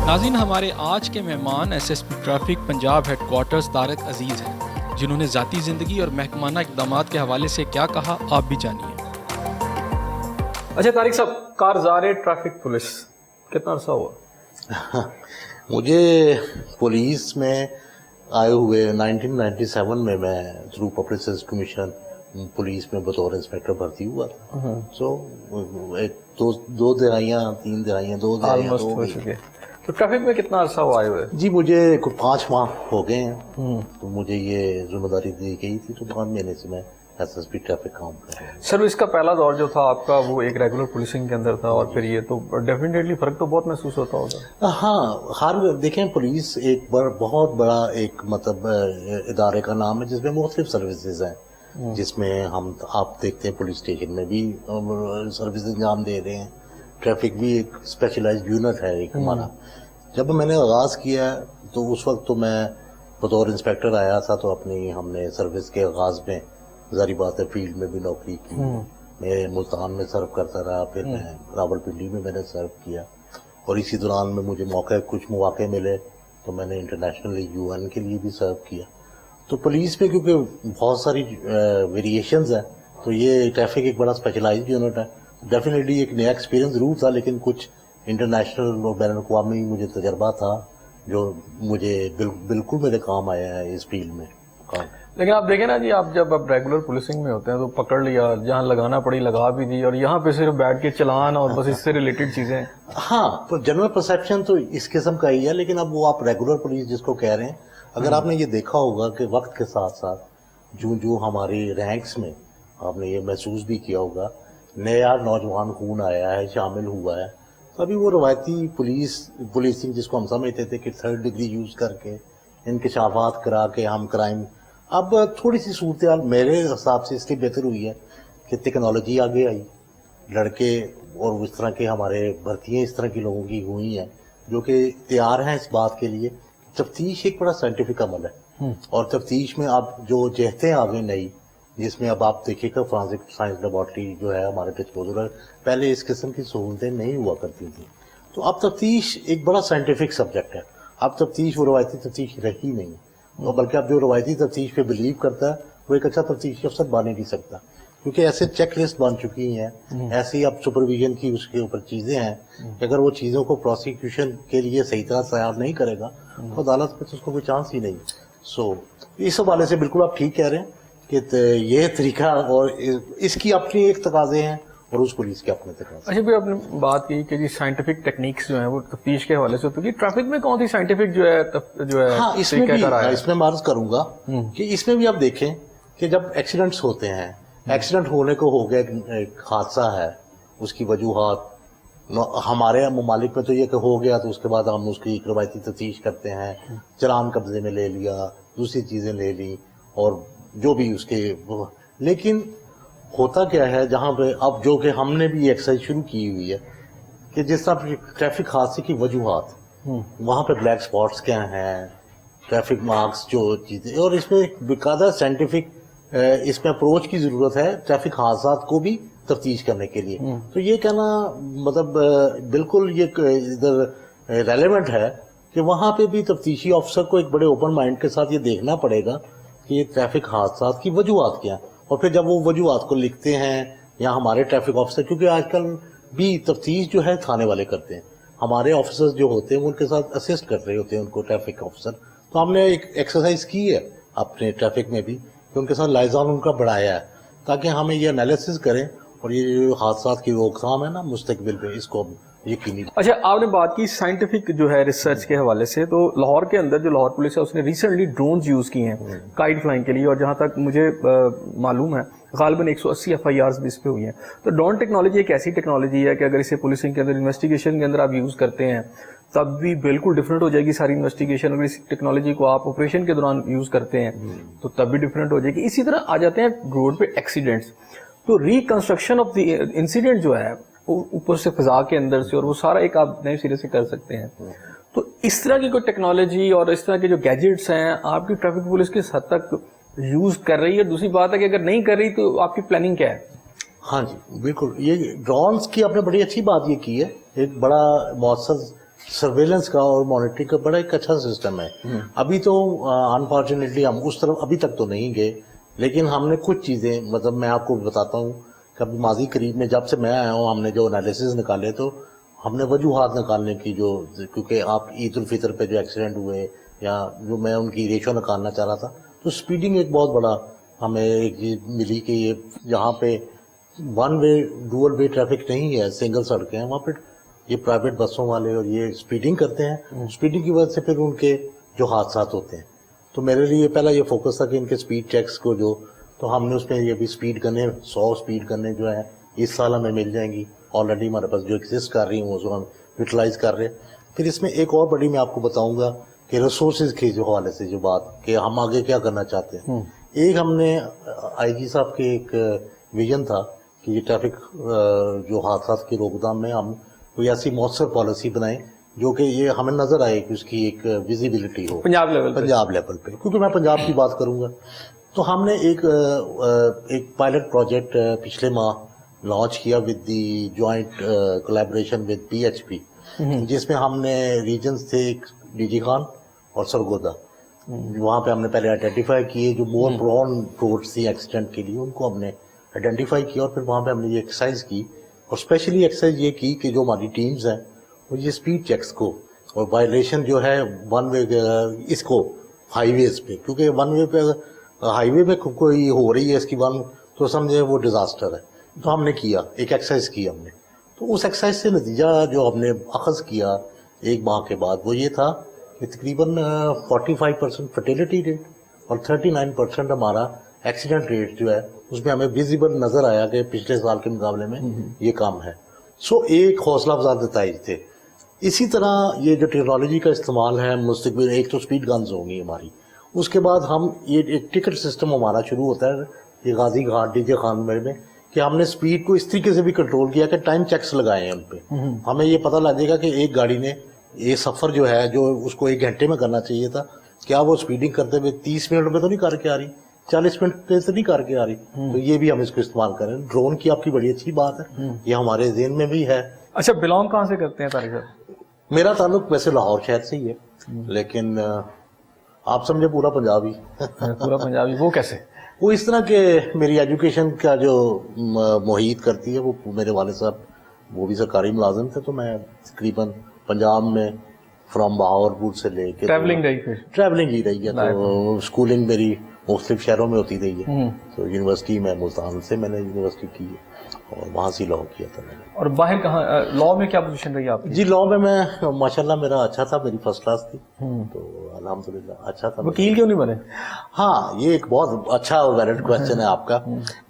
ناظرین، ہمارے آج کے مہمان S S P traffic Punjab headquarters Tariq Aziz ہیں، جنہوں نے ذاتی زندگی اور محکمانہ اقدامات کے حوالے سے کیا کہا آپ بھی جانیے۔ اچھا طارق صاحب، کارزار ٹریفک پولیس کتنا عرصہ ہوا؟ مجھے پولیس میں آئے ہوئے 1997 میں through public service commission police میں بطور انسپیکٹر بھرتی ہوا تھا۔ سو دو دہائیاں ہو چکے۔ تو ٹریفک میں کتنا عرصہ ہوا آئے ہوئے؟ جی مجھے 5 ماہ ہو گئے ہیں، تو مجھے یہ ذمہ داری دی گئی تھی، تو 5 مہینے سے میں ایس ایس پی ٹریفک کام کر رہا ہوں۔ سر اس کا پہلا دور جو تھا آپ کا وہ ایک ریگولر پولیسنگ کے اندر تھا، اور پھر یہ تو ڈیفینیٹلی فرق تو بہت محسوس ہوتا ہوگا۔ ہاں، دیکھیں پولیس ایک بہت بڑا ایک مطلب ادارے کا نام ہے جس میں مختلف سروسز ہیں، جس میں آپ دیکھتے ہیں پولیس اسٹیشن میں بھی سروس انجام دے رہے ہیں، ٹریفک بھی ایک اسپیشلائزڈ یونٹ ہے ایک ہمارا۔ جب میں نے آغاز کیا تو اس وقت تو میں بطور انسپیکٹر آیا تھا، تو ہم نے سروس کے آغاز میں ظاہری بات ہے فیلڈ میں بھی نوکری کی، میں ملتان میں سرو کرتا رہا، پھر میں راول پنڈی میں نے سرو کیا، اور اسی دوران میں مجھے کچھ مواقع ملے تو میں نے انٹرنیشنل UN کے لیے بھی سرو کیا۔ تو پولیس میں کیونکہ بہت ساری ویریشنز ہیں، تو یہ ٹریفک ایک بڑا اسپیشلائزڈ یونٹ ہے، ڈیفینیٹلی ایک نیا ایکسپیرینس ضرور تھا، لیکن کچھ انٹرنیشنل اور بین الاقوامی مجھے تجربہ تھا جو مجھے بالکل میرے کام آیا ہے اس فیلڈ میں کام۔ لیکن آپ دیکھیں نا جی، آپ جب ریگولر پولیسنگ میں ہوتے ہیں تو پکڑ لیا، جہاں لگانا پڑی لگا بھی دی، اور یہاں پہ صرف بیٹھ کے چلان اور بس اس سے ریلیٹڈ چیزیں۔ ہاں، پر جنرل پرسیپشن تو اس قسم کا ہی ہے، لیکن اب وہ آپ ریگولر پولیس جس کو کہہ رہے ہیں، اگر آپ نے یہ دیکھا ہوگا کہ وقت کے ساتھ ساتھ جو ہماری رینکس میں آپ نے یہ محسوس بھی کیا ہوگا، نیا نوجوان خون آیا ہے، شامل ہوا ہے، تو ابھی وہ روایتی پولیسنگ جس کو ہم سمجھتے تھے کہ 3rd ڈگری یوز کر کے انکشافات کرا کے ہم کرائم، اب تھوڑی سی صورتحال میرے حساب سے اس لیے بہتر ہوئی ہے کہ ٹیکنالوجی آگے آئی، لڑکے اور اس طرح کے ہمارے بھرتیاں اس طرح کی لوگوں کی ہوئی ہیں جو کہ تیار ہیں اس بات کے لیے۔ تفتیش ایک بڑا سائنٹیفک عمل ہے، اور تفتیش میں اب جو جہتیں آ گئی نئی، جس میں اب آپ دیکھیے کہ فرانسک سائنس لیبارٹری جو ہے ہمارے ڈسپوزل ہے، پہلے اس قسم کی سہولتیں نہیں ہوا کرتی تھیں، تو اب تفتیش ایک بڑا سائنٹیفک سبجیکٹ ہے۔ اب تفتیش وہ روایتی تفتیش رہی نہیں، اور بلکہ اب جو روایتی تفتیش پہ بلیو کرتا ہے وہ ایک اچھا تفتیشی افسر بن ہی نہیں سکتا، کیونکہ ایسے چیک لسٹ بن چکی ہیں، ایسی اب سپرویژن کی اس کے اوپر چیزیں ہیں کہ اگر وہ چیزوں کو پروسیکیوشن کے لیے صحیح طرح تیار نہیں کرے گا تو عدالت میں تو اس کو کوئی چانس ہی نہیں۔ سو اس حوالے سے بالکل آپ ٹھیک کہہ رہے ہیں کہ یہ طریقہ اور اس کی اپنی ایک تقاضے ہیں اور اس پولیس کے اپنے تقاضے۔ اچھا بھی آپ نے بات کی کہ جی سائنٹیفک ٹیکنیکس جو ہیں وہ تفتیش کے حوالے سے ہوتی ہے، ٹریفک میں کون سی سائنٹیفک جو ہے ہاں اس میں میں عرض کروں گا کہ اس میں بھی آپ دیکھیں کہ جب ایکسیڈنٹس ہوتے ہیں، ایکسیڈنٹ ہونے کو ہو گیا ایک حادثہ ہے، اس کی وجوہات ہمارے ممالک میں تو یہ کہ ہو گیا تو اس کے بعد ہم اس کی روایتی تفتیش کرتے ہیں، چلان قبضے میں لے لیا، دوسری چیزیں لے لی، اور جو بھی اس کے، لیکن ہوتا کیا ہے جہاں پہ اب جو کہ ہم نے بھی ایکسرسائز شروع کی ہوئی ہے کہ جس طرح ٹریفک حادثے کی وجوہات، وہاں پہ بلیک سپاٹس کیا ہیں، ٹریفک مارکس جو چیزیں، اور اس میں باقاعدہ سائنٹیفک اس میں اپروچ کی ضرورت ہے ٹریفک حادثات کو بھی تفتیش کرنے کے لیے۔ تو یہ کہنا مطلب بالکل یہ ادھر ریلیونٹ ہے کہ وہاں پہ بھی تفتیشی افسر کو ایک بڑے اوپن مائنڈ کے ساتھ یہ دیکھنا پڑے گا کہ یہ ٹریفک حادثات کی وجوہات کیا ہیں، اور پھر جب وہ وجوہات کو لکھتے ہیں یا ہمارے ٹریفک آفیسر، کیونکہ آج کل بھی تفتیش جو ہے تھانے والے کرتے ہیں، ہمارے آفیسرز جو ہوتے ہیں وہ ان کے ساتھ اسسٹ کر رہے ہوتے ہیں ان کو ٹریفک آفیسر، تو ہم نے ایک ایکسرسائز کی ہے اپنے ٹریفک میں بھی کہ ان کے ساتھ لائزال ان کا بڑھایا ہے تاکہ ہمیں یہ انالیسس کریں اور یہ جو حادثات کی روک تھام ہے نا مستقبل پہ، اس کو یقینی۔ اچھا آپ نے بات کی سائنٹیفک جو ہے ریسرچ کے حوالے سے، تو لاہور کے اندر جو لاہور پولیس ہے اس نے ریسنٹلی ڈرونز یوز کی ہیں کائٹ فلائنگ کے لیے، اور جہاں تک مجھے معلوم ہے غالباً 180 FIRs بھی اس پہ ہوئی ہیں۔ تو ڈرون ٹیکنالوجی ایک ایسی ٹیکنالوجی ہے کہ اگر اسے پولیسنگ کے اندر انویسٹیگیشن کے اندر آپ یوز کرتے ہیں تب بھی بالکل ڈفرینٹ ہو جائے گی ساری انویسٹیگیشن، اگر اس ٹیکنالوجی کو آپ آپریشن کے دوران یوز کرتے ہیں تو تب بھی ڈفرینٹ ہو جائے گی۔ اسی طرح آ جاتے ہیں روڈ پہ ایکسیڈنٹس، تو ریکنسٹرکشن آف دی انسیڈنٹ جو ہے اوپر سے فضا کے اندر سے، اور وہ سارا ایک آپ نئے سرے سے کر سکتے ہیں۔ تو اس طرح کی کوئی ٹیکنالوجی اور اس طرح کے جو گیجٹس ہیں آپ کی ٹریفک پولیس کس حد تک یوز کر رہی ہے؟ دوسری بات ہے کہ اگر نہیں کر رہی تو آپ کی پلاننگ کیا ہے؟ ہاں جی بالکل، یہ ڈرونس کی آپ نے بڑی اچھی بات یہ کی ہے، ایک بڑا مؤثر سرویلنس کا اور مانیٹرنگ کا بڑا ایک اچھا سسٹم ہے. ابھی تو انفارچونیٹلی ہم اس طرف ابھی تک تو نہیں گئے، لیکن ہم نے کچھ چیزیں، مطلب میں آپ کو بتاتا ہوں کہ ابھی ماضی قریب میں جب سے میں آیا ہوں ہم نے جو انالیسز نکالے تو ہم نے وجوہات نکالنے کی، جو کیونکہ آپ عید الفطر پہ جو ایکسیڈنٹ ہوئے یا جو میں ان کی ریشو نکالنا چاہ رہا تھا، تو اسپیڈنگ ایک بہت بڑا ہمیں ایک چیز ملی کہ یہ جہاں پہ one way dual way traffic نہیں ہے، سنگل سڑکیں ہیں، وہاں پہ یہ پرائیویٹ بسوں والے اور یہ اسپیڈنگ کرتے ہیں، اسپیڈنگ کی وجہ سے پھر ان کے جو حادثات ہوتے ہیں. تو میرے لیے پہلا یہ فوکس تھا کہ ان کے اسپیڈ چیکس کو جو، تو ہم نے اس میں یہ بھی اسپیڈ گنیں 100 اسپیڈ گنیں جو ہیں اس سال ہمیں مل جائیں گی، آلریڈی ہمارے پاس جو ایگزسٹ کر رہی ہوں اس کو ہم یوٹیلائز کر رہے ہیں. پھر اس میں ایک اور بڑی میں آپ کو بتاؤں گا کہ ریسورسز کے جو حوالے سے جو بات کہ ہم آگے کیا کرنا چاہتے ہیں. ایک ہم نے آئی جی صاحب کے ایک ویژن تھا کہ یہ ٹریفک جو حادثات کی روک تھام میں ہم کوئی ایسی مؤثر پالیسی بنائیں جو کہ یہ ہمیں نظر آئے کہ اس کی ایک ویزیبلٹی ہو پنجاب لیول پہ، کیونکہ میں پنجاب کی بات کروں گا. تو ہم نے ایک پائلٹ پروجیکٹ پچھلے ماہ لانچ کیا with the joint collaboration with P H P, جس میں ہم نے ریجنز تھے ایک ڈی جی خان اور سرگودا، وہاں پہ ہم نے پہلے آئیڈینٹیفائی کیے جو مور پرون روڈس تھی ایکسیڈنٹ کے لیے، ان کو ہم نے آئیڈینٹیفائی کیا اور پھر وہاں پہ ہم نے یہ ایکسرسائز کی، اور اسپیشلی ایکسرسائز یہ کی کہ جو ہماری ٹیمز ہیں وہ یہ اسپیڈ چیکس کو اور وائلیشن جو ہے ون وے اس کو ہائی ویز پہ، کیونکہ ون وے پہ ہائی وے پہ کوئی ہو رہی ہے اس کی ون تو سمجھے وہ ڈیزاسٹر ہے. تو ہم نے کیا ایک ایکسرسائز کی ہم نے، تو اس ایکسرسائز سے نتیجہ جو ہم نے اخذ کیا ایک ماہ کے بعد وہ یہ تھا کہ تقریباً 45% فرٹیلٹی ریٹ اور 39% ہمارا ایکسیڈنٹ ریٹ جو ہے اس میں ہمیں ویزیبل نظر آیا کہ پچھلے سال کے مقابلے میں یہ کام ہے. سو ایک حوصلہ افزا نتائج تھے. اسی طرح یہ جو ٹیکنالوجی کا استعمال ہے مستقبل، ایک تو اسپیڈ گنز ہوں گی ہماری، اس کے بعد ہم یہ ایک ٹکٹ سسٹم ہمارا شروع ہوتا ہے یہ غازی گھاٹ ڈی جے خان میں کہ ہم نے اسپیڈ کو اس طریقے سے بھی کنٹرول کیا کہ ٹائم چیکس لگائے ہیں ان پہ. ہمیں یہ پتہ لگ جائے گا کہ ایک گاڑی نے یہ سفر جو ہے جو اس کو 1 گھنٹے میں کرنا چاہیے تھا، کیا وہ اسپیڈنگ کرتے ہوئے 30 منٹ میں تو نہیں کر کے آ رہی، 40 منٹ پہ تو نہیں کر کے آ رہی. تو یہ بھی ہم اس کو استعمال کریں. ڈرون کی آپ کی بڑی اچھی بات ہے، یہ ہمارے ذہن میں بھی ہے. اچھا بلانگ کہاں سے کرتے ہیں طارق صاحب؟ میرا تعلق ویسے لاہور شہر سے ہی ہے، لیکن آپ سمجھے پورا پنجابی. پورا پنجابی وہ کیسے؟ وہ اس طرح کہ میری ایجوکیشن کا جو محیط کرتی ہے وہ میرے والد صاحب وہ بھی سرکاری ملازم تھے، تو میں تقریباً پنجاب میں فرام بہاولپور سے لے کے ٹریولنگ ہی رہی ہے. تو اسکولنگ میری مختلف شہروں میں ہوتی رہی ہے. تو یونیورسٹی میں ملتان سے میں نے یونیورسٹی کی ہے اور وہاں سے لاء کیا تھا میں نے. اور باہر کہاں لاء میں کیا پوزیشن رہی آپ کی؟ جی لاء میں ماشاءاللہ میرا اچھا تھا، میری فرسٹ کلاس تھی، تو الحمدللہ اچھا تھا. وکیل کیوں نہیں بنے؟ ہاں یہ ایک بہت اچھا اور ویلڈ کوشچن ہے آپ کا.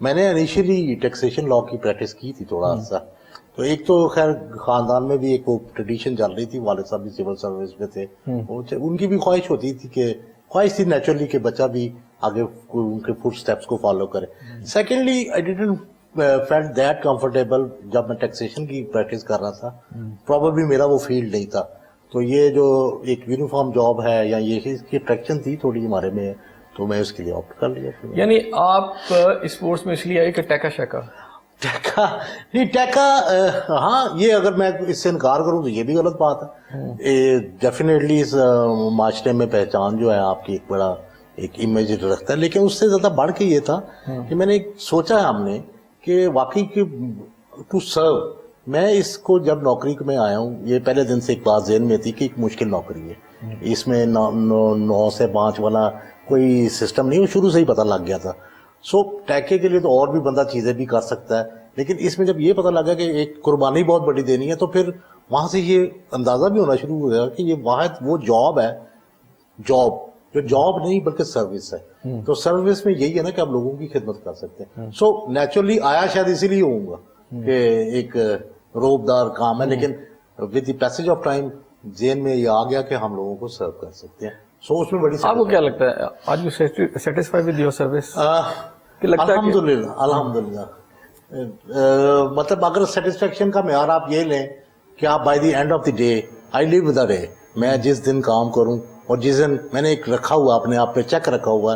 میں نے انیشیلی ٹیکسیشن لاء کی پریکٹس کی تھی تھوڑا عرصہ، تو ایک تو خیر خاندان میں بھی ایک وہ ٹریڈیشن چل رہی تھی، والد صاحب بھی سول سروس میں تھے، ان کی بھی خواہش ہوتی تھی کہ خواہش تھی نیچرلی کہ بچہ بھی آگے ان کے فٹ سٹیپس کو فالو کرے. Secondly I didn't felt that comfortable جب میں ٹیکسیشن کی پریکٹس کر رہا تھا، پروبیبلی میرا وہ فیلڈ نہیں تھا. تو یہ جو ایک یونیفارم جاب ہے یا یہ اس کی اٹریکشن تھی تھوڑی ہمارے میں، تو میں اس کے لیے آپٹ کر لیا. یعنی آپ اسپورٹس میں اس لیے آئے کہ ٹیکا نہیں ٹیکا ہاں یہ اگر میں اس سے انکار کروں تو یہ بھی غلط بات ہے. ڈیفینیٹلی اس معاشرے میں پہچان جو ہے آپ کی ایک بڑا ایک امیج رکھتا ہے، لیکن اس سے زیادہ بڑھ کے یہ تھا کہ میں نے سوچا ہے ہم نے کہ واقعی کہ ٹو سرو، میں اس کو جب نوکری میں آیا ہوں یہ پہلے دن سے ایک بات ذہن میں تھی کہ ایک مشکل نوکری ہے، اس میں 9 سے 5 والا کوئی سسٹم نہیں، وہ شروع سے ہی پتہ لگ گیا تھا. سو ٹیکے کے لیے تو اور بھی بندہ چیزیں بھی کر سکتا ہے، لیکن اس میں جب یہ پتہ لگا کہ ایک قربانی بہت بڑی دینی ہے، تو پھر وہاں سے یہ اندازہ بھی ہونا شروع ہو گیا کہ یہ واحد وہ جاب ہے، جو جاب نہیں بلکہ سروس ہے. تو سروس میں یہی ہے نا کہ آپ لوگوں کی خدمت کر سکتے ہیں. سو نیچرلی آیا شاید اسی لیے ہوں گا کہ ایک روبدار کام ہے، لیکن with the passage of time ذہن میں یہ آ گیا کہ ہم لوگوں کو سرو کر سکتے ہیں. سو اس میں بڑی آپ کو کیا لگتا ہے آج you satisfy with your service? الحمدللہ مطلب اگر سیٹسفیکشن کا معیار آپ یہ لیں کہ آپ by the end of the day I leave the day, میں جس دن کام کروں اور جس دن میں نے ایک رکھا ہوا اپنے آپ پہ چیک رکھا ہوا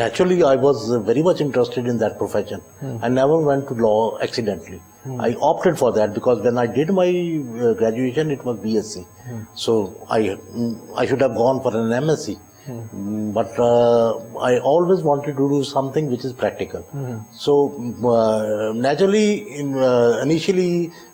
naturally I was very much interested in that profession. I never went to law accidentally. I opted for that because when I did my graduation, it was BSc. So I should have gone for an MSc. But I always wanted to do something which is practical. So naturally, initially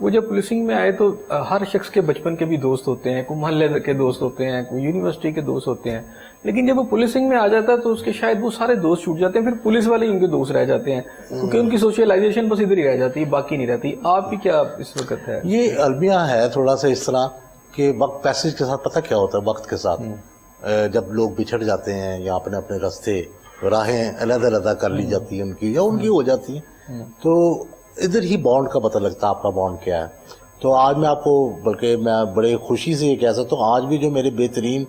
وہ جب policing میں آئے تو ہر شخص کے بچپن کے بھی دوست ہوتے ہیں, کوئی محلے کے دوست ہوتے ہیں, کوئی یونیورسٹی کے دوست ہوتے ہیں, لیکن جب وہ پولیسنگ میں آ جاتا ہے تو اس کے شاید وہ سارے دوست چھوٹ جاتے ہیں, پھر پولیس والے ہی ان کے دوست رہ جاتے ہیں, کیونکہ ان کی سوشلائزیشن بس ادھر ہی رہ جاتی ہے, باقی نہیں رہتی. آپ کی کیا اس وقت ہے؟ یہ المیہ ہے تھوڑا سا اس طرح کہ وقت پیسج کے ساتھ پتہ کیا ہوتا ہے, وقت کے ساتھ جب لوگ بچھڑ جاتے ہیں یا اپنے اپنے راستے راہیں علیحدہ علیحدہ کر لی جاتی ہیں ان کی یا ان کی ہو جاتی ہیں, تو ادھر ہی بانڈ کا پتہ لگتا ہے آپ کا بانڈ کیا ہے. تو آج میں آپ کو بلکہ میں بڑے خوشی سے یہ کہہ سکتا ہوں, آج بھی جو میرے بہترین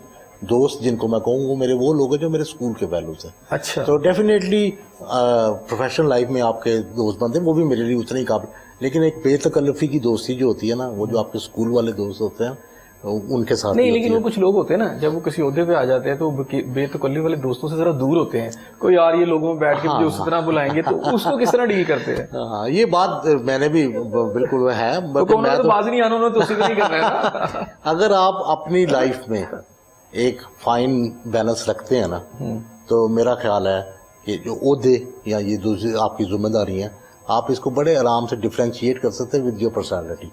دوست جن کو میں کہوں وہ میرے وہ لوگ ہیں جو میرے اسکول کے ویلوز ہیں. اچھا. تو ڈیفینیٹلی پروفیشنل لائف میں آپ کے دوست بنتے ہیں وہ بھی میرے لیے اتنے ہی قابل, لیکن ایک بے تکلفی کی دوستی جو ہوتی ہے نا, وہ جو آپ کے اسکول والے دوست ہوتے ہیں ان کے ساتھ نہیں, لیکن وہ کچھ لوگ ہوتے ہیں نا جب وہ کسی عہدے پہ آ جاتے ہیں تو بے تکلف والے دوستوں سے ذرا دور ہوتے ہیں. کوئی یار یہ لوگوں میں بیٹھ کے مجھے اس طرح بلائیں گے, تو اس کو کس طرح ڈیل کرتے ہیں؟ ہاں یہ بات میں نے بھی بالکل ہے. باز نہیں آنا, انہوں نے تو اسی نہیں کر رہا ہے. اگر آپ اپنی لائف میں ایک فائن بیلنس رکھتے ہیں نا, تو میرا خیال ہے کہ جو عہدے یا یہ دوسری آپ کی ذمہ داری ہیں آپ اس کو بڑے آرام سے ڈفرینشیٹ کر سکتے ہیں ود یور پرسنالٹی.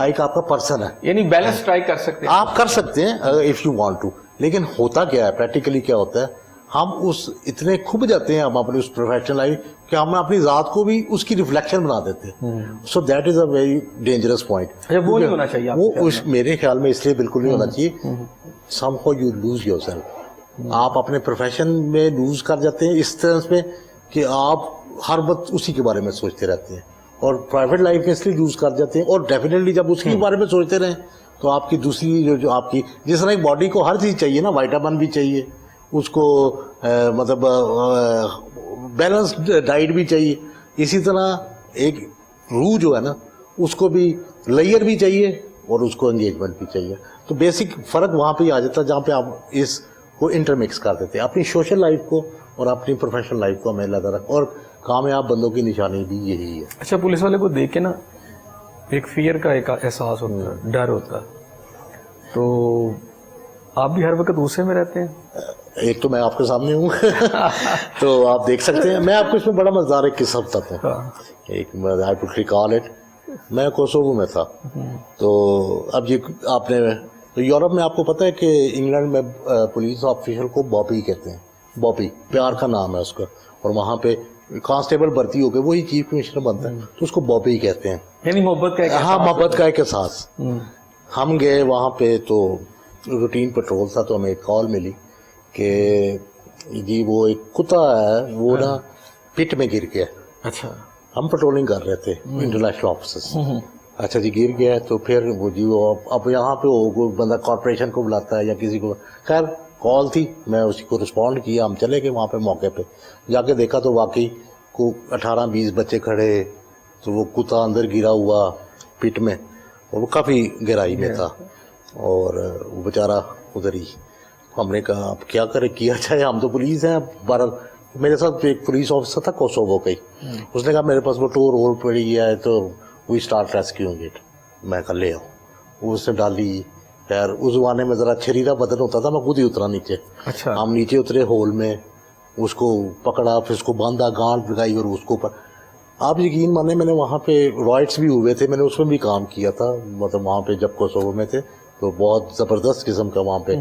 ایک آپ کا پرسن ہے, یعنی بیلنس ٹرائی کر سکتے ہیں, آپ کر سکتے ہیں اف یو وانٹ ٹو. لیکن ہوتا کیا ہے پریکٹیکلی کیا ہوتا ہے, ہم اس اتنے کھب جاتے ہیں ہم اپنی اس پروفیشنل لائف کہ ہم اپنی ذات کو بھی اس کی ریفلیکشن بنا دیتے ہیں. So that is a very dangerous point. وہ نہیں ہونا چاہیے, وہ میرے خیال میں اس لیے بالکل نہیں ہونا چاہیے. Some how you lose your self. آپ اپنے پروفیشن میں لوز کر جاتے ہیں اس طرح میں کہ آپ ہر وقت اسی کے بارے میں سوچتے رہتے ہیں, اور پرائیویٹ لائف میں اس لیے یوز کر جاتے ہیں. اور ڈیفینیٹلی جب اس کے بارے میں سوچتے رہیں تو آپ کی دوسری جو آپ کی جس طرح ایک باڈی کو ہر چیز چاہیے نا, وائٹامن بھی چاہیے اس کو, مطلب بیلنس ڈائٹ بھی چاہیے, اسی طرح ایک روح جو ہے نا اس کو بھی لیئر بھی چاہیے اور اس کو انگیجمنٹ بھی چاہیے. تو بیسک فرق وہاں پہ ہی آ جاتا ہے جہاں پہ آپ اس کو انٹرمکس کر دیتے ہیں, اپنی سوشل لائف کو اور اپنی پروفیشنل لائف کو ہمیں لگا رکھ. اور کامیاب بندوں کی نشانی بھی یہی ہے. اچھا, پولیس والے کو دیکھ کے نا ایک فیئر کا ایک احساس ہوتا ہے, ڈر ہوتا ہے, تو آپ بھی ہر وقت غصے میں رہتے ہیں؟ ایک تو میں آپ کے سامنے ہوں تو آپ دیکھ سکتے ہیں. میں آپ کو اس میں بڑا مزدار ایک قصہ بتاتا ہوں. ایک آئی ٹو ریکال اٹ, میں کوسووو میں تھا. تو اب یہ آپ نے یورپ میں آپ کو پتہ ہے کہ انگلینڈ میں پولیس آفیسر کو بابی کہتے ہیں. بابی پیار کا نام ہے اس کا, اور وہاں پہ کانسٹیبل بھرتی ہو کے وہی چیف کمشنر بنتا ہے تو اس کو بابی کہتے ہیں, یعنی محبت کا. ہاں محبت کا ایک احساس. ہم گئے وہاں پہ تو روٹین پیٹرول تھا, تو ہمیں ایک کال ملی کہ جی وہ ایک کتا ہے وہ نا پٹ میں گر گیا. اچھا. ہم پیٹرولنگ کر رہے تھے انٹرنیشنل آفیسرز. اچھا جی گر گیا, تو پھر وہ جی وہ اب یہاں پہ وہ بندہ کارپوریشن کو بلاتا ہے یا کسی کو, خیر کال تھی, میں اسی کو رسپونڈ کیا. ہم چلے گئے وہاں پہ, موقع پہ جا کے دیکھا تو واقعی کو 18-20 بچے کھڑے, تو وہ کتا اندر گرا ہوا پٹ میں, اور وہ کافی گہرائی میں تھا, اور وہ بیچارہ ادھر ہی. ہم نے کہا اب کیا کرے, کیا جائے, ہم تو پولیس ہیں. میرے ساتھ ایک پولیس آفیسر تھا کوسووو کا ہی, اس نے کہا میرے پاس وہ ٹور ہول پڑی ہے تو وی اسٹارٹ ریسکیوئنگ اٹ. میں کہا لے آؤ, وہ اس نے ڈالی. خیر اس زمانے میں ذرا چھریرا بدن ہوتا تھا, میں خود ہی اترا نیچے. اچھا. ہم نیچے اترے ہول میں, اس کو پکڑا, پھر اس کو باندھا, گانٹ لگائی, اور اس کو اوپر. آپ یقین مانیں میں نے وہاں پہ رائٹس بھی ہوئے تھے, میں نے اس میں بھی کام کیا تھا, مطلب وہاں پہ جب کوسووو میں تھے تو بہت زبردست قسم کا وہاں پہ.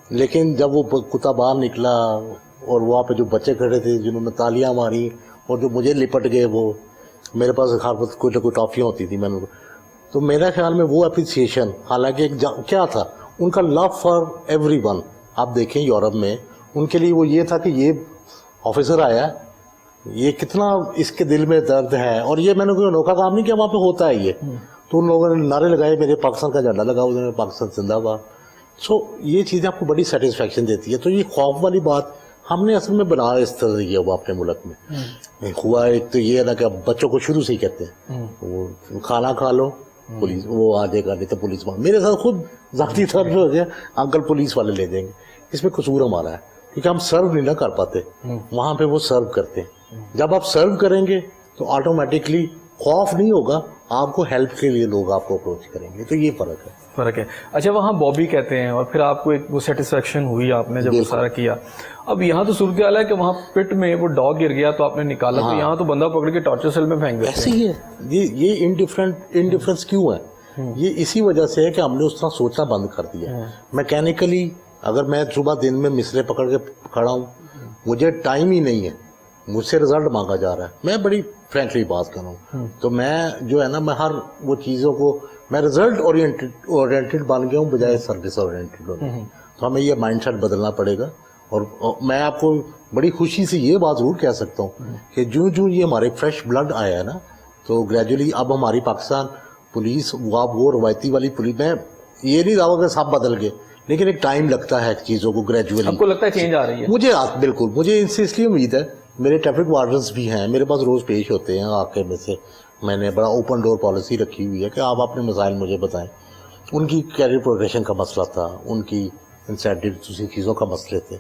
لیکن جب وہ کتا باہر نکلا اور وہاں پہ جو بچے کھڑے تھے جنہوں نے تالیاں ماری اور جو مجھے لپٹ گئے, وہ میرے پاس ہر وقت کوئی نہ کوئی ٹافیاں ہوتی تھی, میں نے تو میرا خیال میں وہ اپریسیشن, حالانکہ ایک کیا تھا ان کا لو فار ایوری ون. آپ دیکھیں یورپ میں ان کے لیے وہ یہ تھا کہ یہ آفیسر آیا, یہ کتنا اس کے دل میں درد ہے, اور یہ میں نے کوئی انوکھا کام نہیں کیا, وہاں پہ ہوتا ہے یہ. تو ان لوگوں نے نعرے لگائے, میرے پاکستان کا جھنڈا لگا, انہوں نے پاکستان زندہ باد. سو یہ چیزیں آپ کو بڑی سیٹسفیکشن دیتی ہے. تو یہ خوف والی بات ہم نے اصل میں بنا اس طرح کیا ہوا اپنے ملک میں. ہوا ایک تو یہ ہے نا کہ بچوں کو شروع سے ہی کہتے ہیں وہ کھانا کھا لو, پولیس وہ آ جائے گا, نہیں تو پولیس. میرے ساتھ خود ذاتی طور پہ ہو گیا, انکل پولیس والے لے جائیں گے. اس میں قصور ہمارا ہے کیونکہ ہم سرو نہیں نہ کر پاتے, وہاں پہ وہ سرو کرتے ہیں. جب آپ سرو کریں گے تو آٹومیٹکلی خوف نہیں ہوگا, آپ کو ہیلپ کے لیے لوگ آپ کو اپروچ کریں گے. تو یہ فرق ہے. فرق ہے. اچھا وہاں بابی کہتے ہیں اور پھر آپ کو ایک وہ سیٹسفیکشن ہوئی آپ نے جب وہ سارا کیا. اب یہاں تو صورتحال ہے کہ وہاں پٹ میں وہ ڈاگ گر گیا تو آپ نے نکالا, تو یہاں تو بندہ پکڑ کے ٹارچر سیل میں پھینک دیتے ہیں. ایسے ہی ہے یہ انڈیفرنس کیوں ہے؟ یہ اسی وجہ سے ہے کہ ہم نے اس طرح سوچنا بند کر دیا. میکینیکلی اگر میں صبح دن میں مصرے پکڑ کے کھڑا ہوں, مجھے ٹائم ہی نہیں ہے, مجھ سے رزلٹ مانگا جا رہا ہے, میں بڑی فرینکلی بات کروں تو میں جو ہے نا میں ہر وہ چیزوں کو میں رزلٹ اورینٹڈ بن گیا ہوں بجائے سروس اورینٹڈ ہونے. تو ہمیں یہ مائنڈ سیٹ بدلنا پڑے گا. اور میں آپ کو بڑی خوشی سے یہ بات ضرور کہہ سکتا ہوں کہ جو یہ ہمارے فریش بلڈ آیا ہے نا, تو گریجولی اب ہماری پاکستان پولیس وہ روایتی والی پولیس, میں یہ نہیں دعویٰ کہ سب بدل گئے, لیکن ایک ٹائم لگتا ہے چیزوں کو گریجولی. آپ کو لگتا ہے چینج آ رہی ہے؟ مجھے بالکل, مجھے ان سے اس لیے امید ہے. میرے ٹریفک وارڈنس بھی ہیں, میرے پاس روز پیش ہوتے ہیں آ کے میں سے. میں نے بڑا اوپن ڈور پالیسی رکھی ہوئی ہے کہ آپ اپنے مسائل مجھے بتائیں. ان کی کیریئر پروگریشن کا مسئلہ تھا, ان کی انسینٹیو دوسری چیزوں کا مسئلے تھے,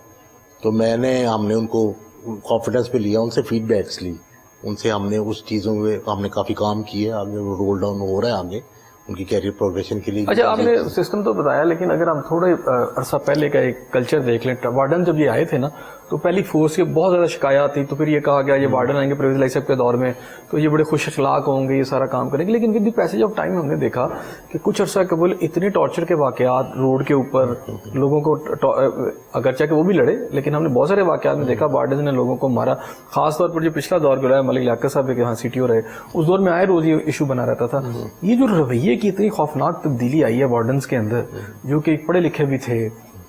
تو ہم نے ان کو کانفیڈنس پہ لیا, ان سے فیڈ بیکس لی, ان سے ہم نے اس چیزوں میں ہم نے کافی کام کیے. آگے وہ رول ڈاؤن ہو رہا ہے آگے ان کی کیریئر پروگریشن کے لیے. اچھا آپ نے سسٹم تو بتایا, لیکن اگر ہم تھوڑے عرصہ پہلے کا ایک کلچر دیکھ لیں, وارڈن جب یہ آئے تھے نا تو پہلی فورس کی بہت زیادہ شکایات تھی, تو پھر یہ کہا گیا یہ وارڈن آئیں گے پرویز الہی صاحب کے دور میں تو یہ بڑے خوش اخلاق ہوں گے, یہ سارا کام کریں گے. لیکن with the passage of time ہم نے دیکھا کہ کچھ عرصہ قبل اتنے ٹارچر کے واقعات روڈ کے اوپر لوگوں کو, اگرچہ کہ وہ بھی لڑے, لیکن ہم نے بہت سارے واقعات میں دیکھا وارڈن نے لوگوں کو مارا. خاص طور پر جو پچھلا دور گزرا ہے, ملک لیاقت صاحب کے یہاں سی ٹی او رہے, اس دور میں آئے روز یہ ایشو بنا رہتا تھا. یہ جو رویے کی اتنی خوفناک تبدیلی آئی ہے وارڈنس کے اندر, جو کہ پڑھے لکھے بھی تھے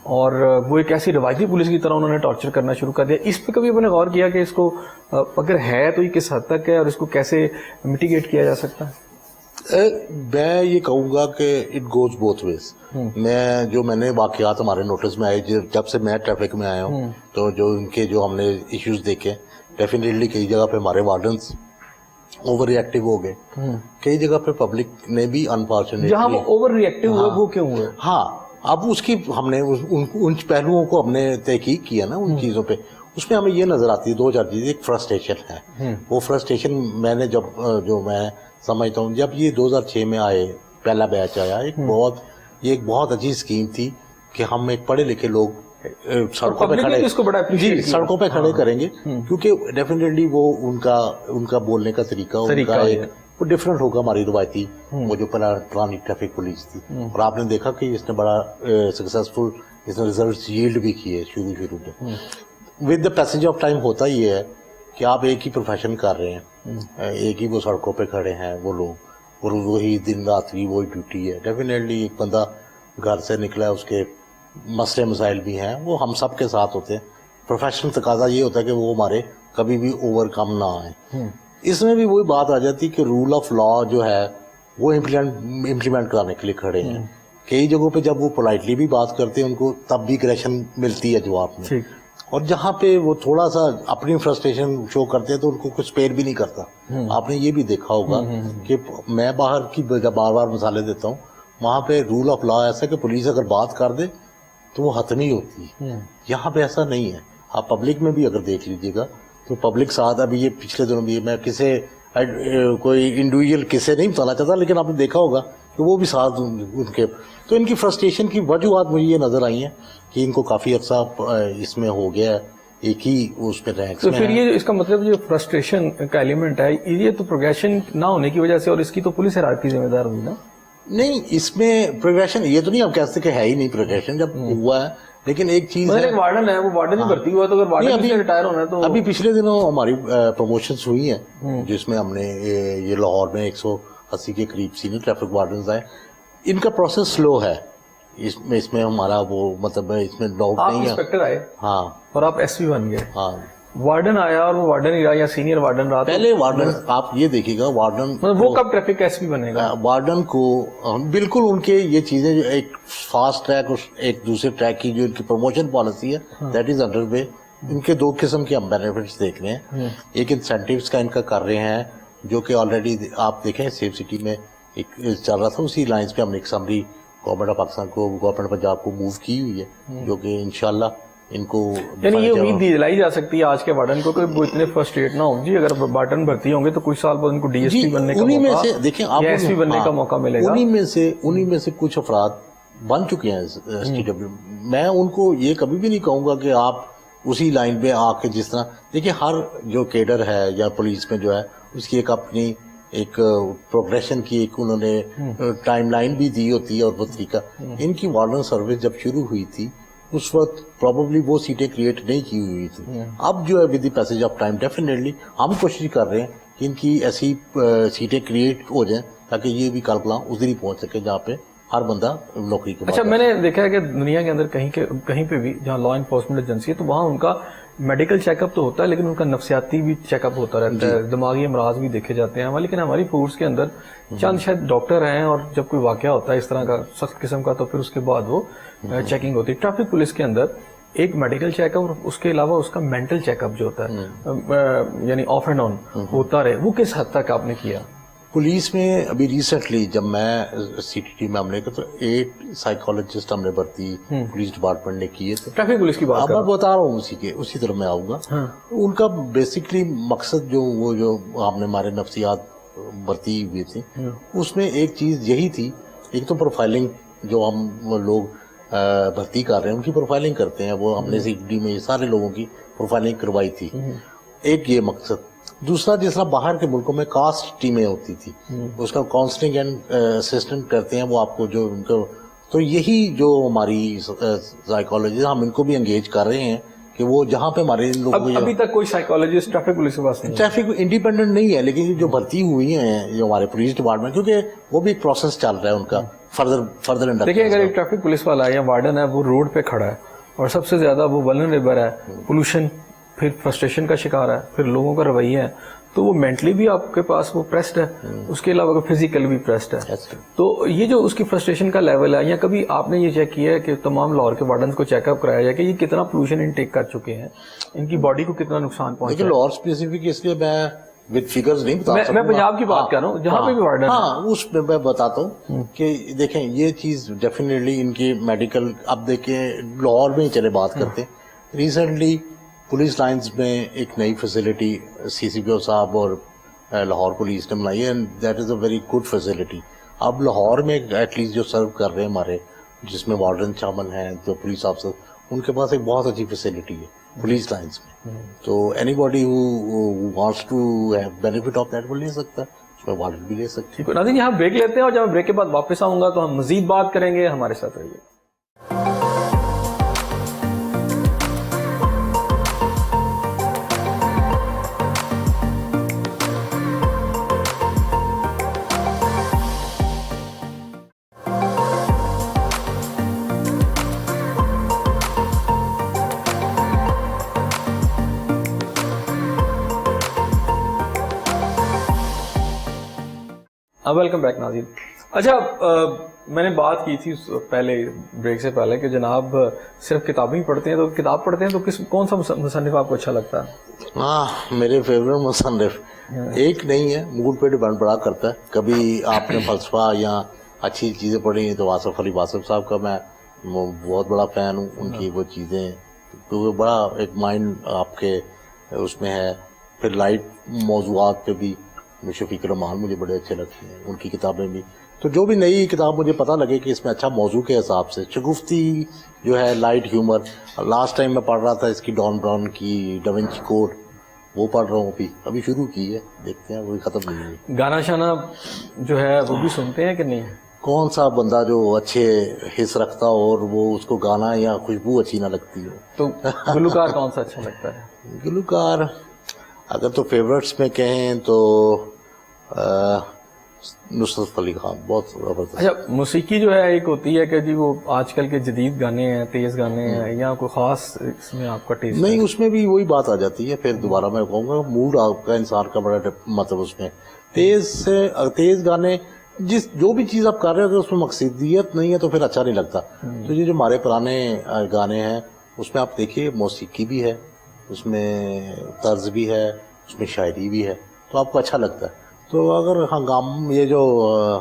اور وہ ایک ایسی روایتی پولیس کی طرح انہوں نے ٹارچر کرنا شروع کر دیا, اس پہ کبھی آپ نے غور کیا کہ اس کو اگر ہے تو یہ کس حد تک ہے اور اس کو کیسے میٹیگیٹ کیا جا سکتا ہے؟ میں یہ کہوں گا کہ اٹ گوز بوتھ ویز. میں نے واقعات ہمارے نوٹس میں آئے جب سے میں ٹریفک میں آیا ہوں, تو جو ان کے جو ہم نے ایشوز دیکھے, ڈیفینیٹلی کئی جگہ پہ ہمارے وارڈنس اوور ری ایکٹیو ہو گئے, کئی جگہ پہ پبلک نے بھی انفارچونیٹلی جہاں وہ اوور ری ایکٹیو ہوئے وہ کیوں ہوئے؟ ہاں اب اس کی ہم نے ان پہلوؤں کو ہم نے تحقیق کیا نا ان چیزوں پہ, اس میں ہمیں یہ نظر آتی ہے دوچار چیزیں. ایک فرسٹریشن ہے, وہ فرسٹریشن میں نے جو میں سمجھتا ہوں جب یہ 2006 میں آئے, پہلا بیچ آیا, یہ ایک بہت اچھی اسکیم تھی کہ ہم ایک پڑھے لکھے لوگ سڑکوں پہ کھڑے کریں گے, کیونکہ ڈیفینیٹلی وہ ان کا بولنے کا طریقہ وہ ڈفرینٹ ہوگا ہماری روایتی وہ جو پرانی ٹریفک پولیس تھی. اور آپ نے دیکھا کہ اس نے بڑا سکسیسفل اس نے ریزلٹس ییلڈ بھی کیے شروع میں. With the passage of time ہوتا یہ ہے کہ آپ ایک ہی پروفیشن کر رہے ہیں, ایک ہی وہ سڑکوں پہ کھڑے ہیں وہ لوگ, اور وہی دن رات کی وہی ڈیوٹی ہے. ڈیفینیٹلی ایک بندہ گھر سے نکلا ہے, اس کے مسئلے مسائل بھی ہیں, وہ ہم سب کے ساتھ ہوتے ہیں. پروفیشنل تقاضا یہ ہوتا ہے کہ وہ ہمارے کبھی بھی اوور کم نہ آئیں. اس میں بھی وہی بات آ جاتی کہ رول آف لا جو ہے وہ امپلیمنٹ کرانے کے لیے کھڑے ہیں. کئی جگہوں پہ جب وہ پولائٹلی بھی بات کرتے ہیں ان کو تب بھی اگریشن ملتی ہے جواب میں, اور جہاں پہ وہ تھوڑا سا اپنی فرسٹریشن شو کرتے ہیں تو ان کو کچھ اسپیئر بھی نہیں کرتا. آپ نے یہ بھی دیکھا ہوگا کہ میں باہر کی جب بار بار مثالیں دیتا ہوں, وہاں پہ رول آف لا ایسا کہ پولیس اگر بات کر دے تو وہ حتمی ہوتی ہے. یہاں پہ ایسا نہیں ہے. آپ پبلک میں بھی اگر دیکھ لیجیے گا تو پبلک ساتھ, ابھی یہ پچھلے دنوں بھی میں کوئی انڈیویجول کسے نہیں بتانا چاہتا, لیکن آپ نے دیکھا ہوگا کہ وہ بھی ساتھ ان کے, تو ان کی فرسٹریشن کی وجوہات مجھے یہ نظر آئی ہیں کہ ان کو کافی عرصہ اس میں ہو گیا ہے, ایک ہی اس پہ رینکس میں. تو پھر یہ اس کا مطلب جو فرسٹریشن کا ایلیمنٹ ہے یہ تو پروگریشن نہ ہونے کی وجہ سے, اور اس کی تو پولیس ہرارکی ذمہ دار ہوئی نا. نہیں, اس میں پروگریشن یہ تو نہیں آپ کہہ سکتے کہ ہے ہی نہیں پروگریشن, جب ہوا ہے. لیکن ایک چیز ہے, وارڈن ہے وہ وارڈن ہی بھرتی ہوا, تو اگر وارڈن سے ریٹائر ہونا ہے تو ابھی پچھلے دنوں ہماری پروموشنز ہوئی ہیں جس میں ہم نے یہ لاہور میں 180 کے قریب سینئر ٹریفک وارڈنز آئے. ان کا پروسیس سلو ہے, اس میں ہمارا وہ مطلب اس میں ڈاؤٹ نہیں ہے. آپ انسپیکٹر آئے ہاں اور آپ ایس پی بن گئے, ہاں وارڈن آیا اور وہ وارڈن ہی رہا یا سینئر وارڈن رہا. پہلے وارڈن آپ یہ دیکھیے گا وارڈن وہ کب ٹریفک ایس پی بنے گا. وارڈن کو بالکل ان کے یہ چیزیں جو ایک فاسٹ ٹریک اور ایک دوسرے ٹریک کی جو ان کی پروموشن پالیسی ہے دیٹ از انڈر وے. ان کے دو قسم کے ہم بینیفٹس دیکھ رہے ہیں. ایک انسینٹیوز کا ان کا کر رہے ہیں جو کہ آلریڈی آپ دیکھیں سیف سٹی میں ایک چل رہا تھا, اسی لائنس پہ ہم نے ایک سمری گورنمنٹ آف پاکستان کو گورنمنٹ پنجاب کو موو کی ہوئی ہے جو کہ انشاءاللہ ان کو یعنی یہ امید دلائی جا سکتی ہے آج کے وارڈن کو کہ وہ اتنے فرسٹریٹ نہ ہوں جی، اگر وارڈن بھرتی ہوں گے تو کچھ سال بعد ان کو ڈی ایس پی بننے کا موقع یا ایس پی بننے کا موقع ملے گا. انہی میں سے کچھ افراد بن چکے ہیں ایس ٹی ڈبلیو. میں ان کو یہ کبھی بھی نہیں کہوں گا کہ آپ اسی لائن پہ آ کے جس طرح دیکھیں ہر جو کیڈر ہے یا پولیس میں جو ہے اس کی ایک اپنی ایک پروگریشن کی ایک انہوں نے ٹائم لائن بھی دی ہوتی ہے اور وہ طریقہ. ان کی وارڈن سروس جب شروع ہوئی تھی اس وقت پروبیبلی وہ سیٹیں کریٹ نہیں کی ہوئی تھی. اب جو ہے with the passage of time definitely ہم کوشش کر رہے ہیں کہ ان کی ایسی سیٹیں کریٹ ہو جائیں تاکہ یہ بھی کل کلاں ادھر ہی پہنچ سکے جہاں پہ ہر بندہ نوکری کے. اچھا، میں نے دیکھا ہے کہ دنیا کے اندر کہیں پہ بھی جہاں لا انفورسمنٹ ایجنسی ہے تو وہاں ان کا میڈیکل چیک اپ تو ہوتا ہے لیکن ان کا نفسیاتی بھی چیک اپ ہوتا رہتا ہے، دماغی امراض بھی دیکھے جاتے ہیں. لیکن ہماری فورس کے اندر چند شاید ڈاکٹر ہیں اور جب کوئی واقعہ ہوتا ہے اس طرح کا سخت قسم کا تو پھر اس کے بعد وہ چیکنگ ہوتی ہے. ٹریفک پولیس کے اندر ایک میڈیکل چیک اپ اور اس کے علاوہ اس کا مینٹل چیک اپ جو ہوتا ہے یعنی آف اینڈ آن ہوتا رہے، وہ کس حد تک آپ نے کیا؟ پولیس میں ابھی ریسنٹلی جب میں سی ٹی ٹی میں ہم نے کہا تو 8 سائیکالوجسٹ ہم نے بھرتی پولیس ڈپارٹمنٹ نے کیے تھے. ٹریفک پولیس کی بات میں بتا رہا ہوں اسی طرح میں آؤں گا. ان کا بیسکلی مقصد جو ہم نے ہمارے نفسیات بھرتی ہوئی تھی اس میں ایک چیز یہی تھی. ایک تو پروفائلنگ جو ہم لوگ بھرتی کر رہے ہیں ان کی پروفائلنگ کرتے ہیں، وہ ہم نے سی ٹی ٹی میں سارے لوگوں کی پروفائلنگ کروائی تھی. ایک یہ مقصد. دوسرا جس طرح باہر کے ملکوں میں کاسٹ ٹیمیں ہوتی تھی اس کا کاؤنسلنگ اینڈ اسسٹنٹ کرتے ہیں وہ آپ کو جو ان کو. تو یہی جو ہماری سائیکالوجسٹ ہم ان کو بھی انگیج کر رہے ہیں کہ وہ جہاں پہ ہمارے لوگوں ابھی تک کوئی سائیکالوجسٹ ٹریفک پولیس کے پاس نہیں، ٹریفک انڈیپینڈنٹ نہیں ہے لیکن جو بھرتی ہوئی ہیں جو ہمارے پولیس ڈپارٹمنٹ کیونکہ وہ بھی ایک پروسیس چل رہا ہے ان کا فردر. دیکھیں اگر ایک ٹریفک پولیس والا ہے یا وارڈن ہے وہ روڈ پہ کھڑا ہے اور سب سے زیادہ وہ ولنریبل ہے، پولوشن پھر فرسٹریشن کا شکار ہے، پھر لوگوں کا رویہ ہے، تو وہ مینٹلی بھی آپ کے پاس وہ پریسڈ ہے، اس کے علاوہ فزیکل بھی پریسڈ ہے. تو یہ جو اس کی فرسٹریشن کا لیول ہے، یا کبھی آپ نے یہ چیک کیا ہے کہ تمام لاہور کے وارڈنز کو چیک اپ کرایا جائے کہ یہ کتنا پولوشن انٹیک کر چکے ہیں، ان کی باڈی کو کتنا نقصان پہنچا ہے؟ لاہور اسپیسیفک اس لیے میں ود فگرز نہیں بتا سکتا. میں پنجاب کی بات کر رہا ہوں جہاں پہ بھی وارڈن ہے اس میں میں بتاتا ہوں کہ دیکھیں یہ چیز ڈیفینیٹلی ان کی میڈیکل. اب دیکھیں لاہور میں ہی چلے بات کرتے ہیں. ریسنٹلی پولیس لائنز میں ایک نئی فیسلٹی سی سی پی او صاحب اور لاہور پولیس نے بنائی ہے and that is a very good facility. اب لاہور میں ایٹ لیسٹ جو سرو کر رہے ہیں ہمارے جس میں وارڈن شامل ہیں جو پولیس آفیسر ان کے پاس ایک بہت اچھی فیسلٹی ہے پولیس لائنز میں. تو anybody who wants to have benefit of that وہ لے سکتا ہے، اس میں وارڈن بھی لے سکتے ہیں. ناظرین یہاں بریک لیتے ہیں اور جب میں بریک کے بعد واپس آؤں گا تو ہم مزید بات کریں گے. ہمارے ساتھ رہیے. ویلکم بیک ناظرین. اچھا میں نے بات کی تھی پہلے بریک سے پہلے کہ جناب صرف کتابیں ہی پڑھتے ہیں، تو کتاب پڑھتے ہیں تو کون سا مصنف آپ کو اچھا لگتا ہے؟ میرے فیوریٹ مصنف ایک نہیں ہے، موڈ پہ ڈیپینڈ بڑا کرتا ہے. کبھی آپ نے فلسفہ یا اچھی چیزیں پڑھی ہیں تو آصف علی واصف صاحب کا میں بہت بڑا فین ہوں. ان کی وہ چیزیں تو بڑا ایک مائنڈ آپ کے اس میں ہے. پھر لائٹ موضوعات پہ بھی شفیق رحمان مجھے بڑے اچھے لگتے ہیں، ان کی کتابیں بھی. تو جو بھی نئی کتاب مجھے پتہ لگے کہ اس میں اچھا موضوع کے حساب سے شگفتی جو ہے لائٹ ہیومر. لاسٹ ٹائم میں پڑھ رہا تھا اس کی ڈان براؤن کی ڈاونچی کوڈ، وہ پڑھ رہا ہوں. ابھی شروع کی ہے، دیکھتے ہیں، وہی ختم نہیں ہوئی. گانا شانا جو ہے وہ بھی سنتے ہیں کہ نہیں؟ کون سا بندہ جو اچھے حص رکھتا ہو اور وہ اس کو گانا یا خوشبو اچھی نہ لگتی ہو. تو گلوکار کون سا اچھا لگتا ہے؟ گلوکار اگر تو فیورٹس میں کہیں تو نصرت علی خان بہت زبردست. اچھا موسیقی جو ہے ایک ہوتی ہے کہ جی وہ آج کل کے جدید گانے ہیں، تیز گانے ہیں، یا کوئی خاص اس میں آپ کا ٹیسٹ نہیں؟ اس میں بھی وہی بات آ جاتی ہے. پھر دوبارہ میں کہوں گا موڈ آپ کا انسان کا بڑا مطلب اس میں تیز گانے جو بھی چیز آپ کر رہے ہو اگر اس میں مقصدیت نہیں ہے تو پھر اچھا نہیں لگتا. تو یہ جو ہمارے پرانے گانے ہیں اس میں آپ دیکھیے موسیقی بھی ہے، اس میں طرز بھی ہے، اس میں شاعری بھی ہے، تو آپ کو اچھا لگتا ہے. تو اگر یہ جو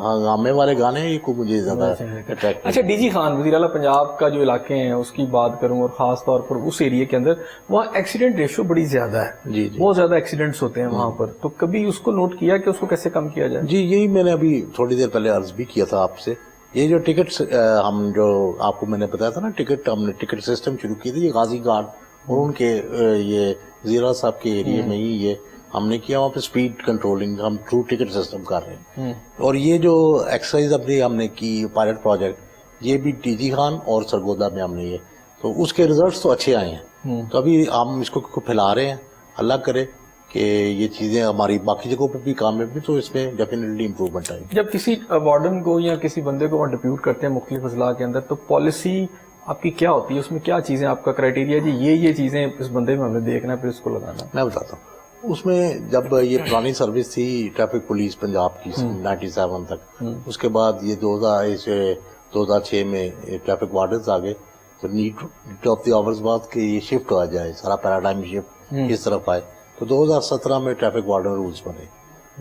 ہنگامے والے گانے ہیں یہ کو مجھے زیادہ اٹریکٹ. اچھا ڈی جی خان وزیر اعلیٰ پنجاب کا جو علاقے ہیں اس کی بات کروں اور خاص طور پر اس ایریے کے اندر وہاں ایکسیڈنٹ ریشو بڑی زیادہ ہے, جی بہت زیادہ ایکسیڈنٹس ہوتے ہیں وہاں پر, تو کبھی اس کو نوٹ کیا کہ اس کو کیسے کم کیا جائے؟ جی یہی میں نے ابھی تھوڑی دیر پہلے عرض بھی کیا تھا آپ سے. یہ جو ٹکٹ ہم جو آپ کو میں نے بتایا تھا نا ہم نے ٹکٹ سسٹم شروع کی تھی, یہ غازی گارڈ اور ان کے یہ زیرا صاحب کے ایریے میں ہی یہ ہم نے کیا. وہاں پہ اسپیڈ کنٹرولنگ ہم تھرو ٹکٹ سسٹم کر رہے ہیں. اور یہ جو ایکسرسائز اپنی ہم نے کی پائلٹ پروجیکٹ یہ بھی ٹی جی خان اور سرگودا میں ہم نے یہ, تو اس کے ریزلٹس تو اچھے آئے ہیں. تو ابھی ہم اس کو پھیلا رہے ہیں, اللہ کرے کہ یہ چیزیں ہماری باقی جگہوں پہ بھی کامیاب بھی, تو اس میں ڈیفینیٹلی امپروومنٹ آئے گی. جب کسی وارڈن کو یا کسی بندے کو ڈپیوٹ کرتے ہیں مختلف اضلاع کے اندر, تو پالیسی آپ کی کیا ہوتی ہے, اس میں کیا چیزیں آپ کا کرائٹیریا جی یہ چیزیں اس بندے میں ہم نے دیکھنا ہے پھر اس کو لگانا؟ میں بتاتا ہوں. اس میں جب یہ پرانی سروس تھی ٹریفک پولیس پنجاب کی 97 تک, اس کے بعد یہ 2006 میں ٹریفک وارڈنز آ گئے, تو نیڈ آف دی آورز بعد کہ یہ شفٹ آ جائے, سارا پیراڈائم شفٹ اس طرف آئے. تو 2017 میں ٹریفک وارڈن رولز بنے.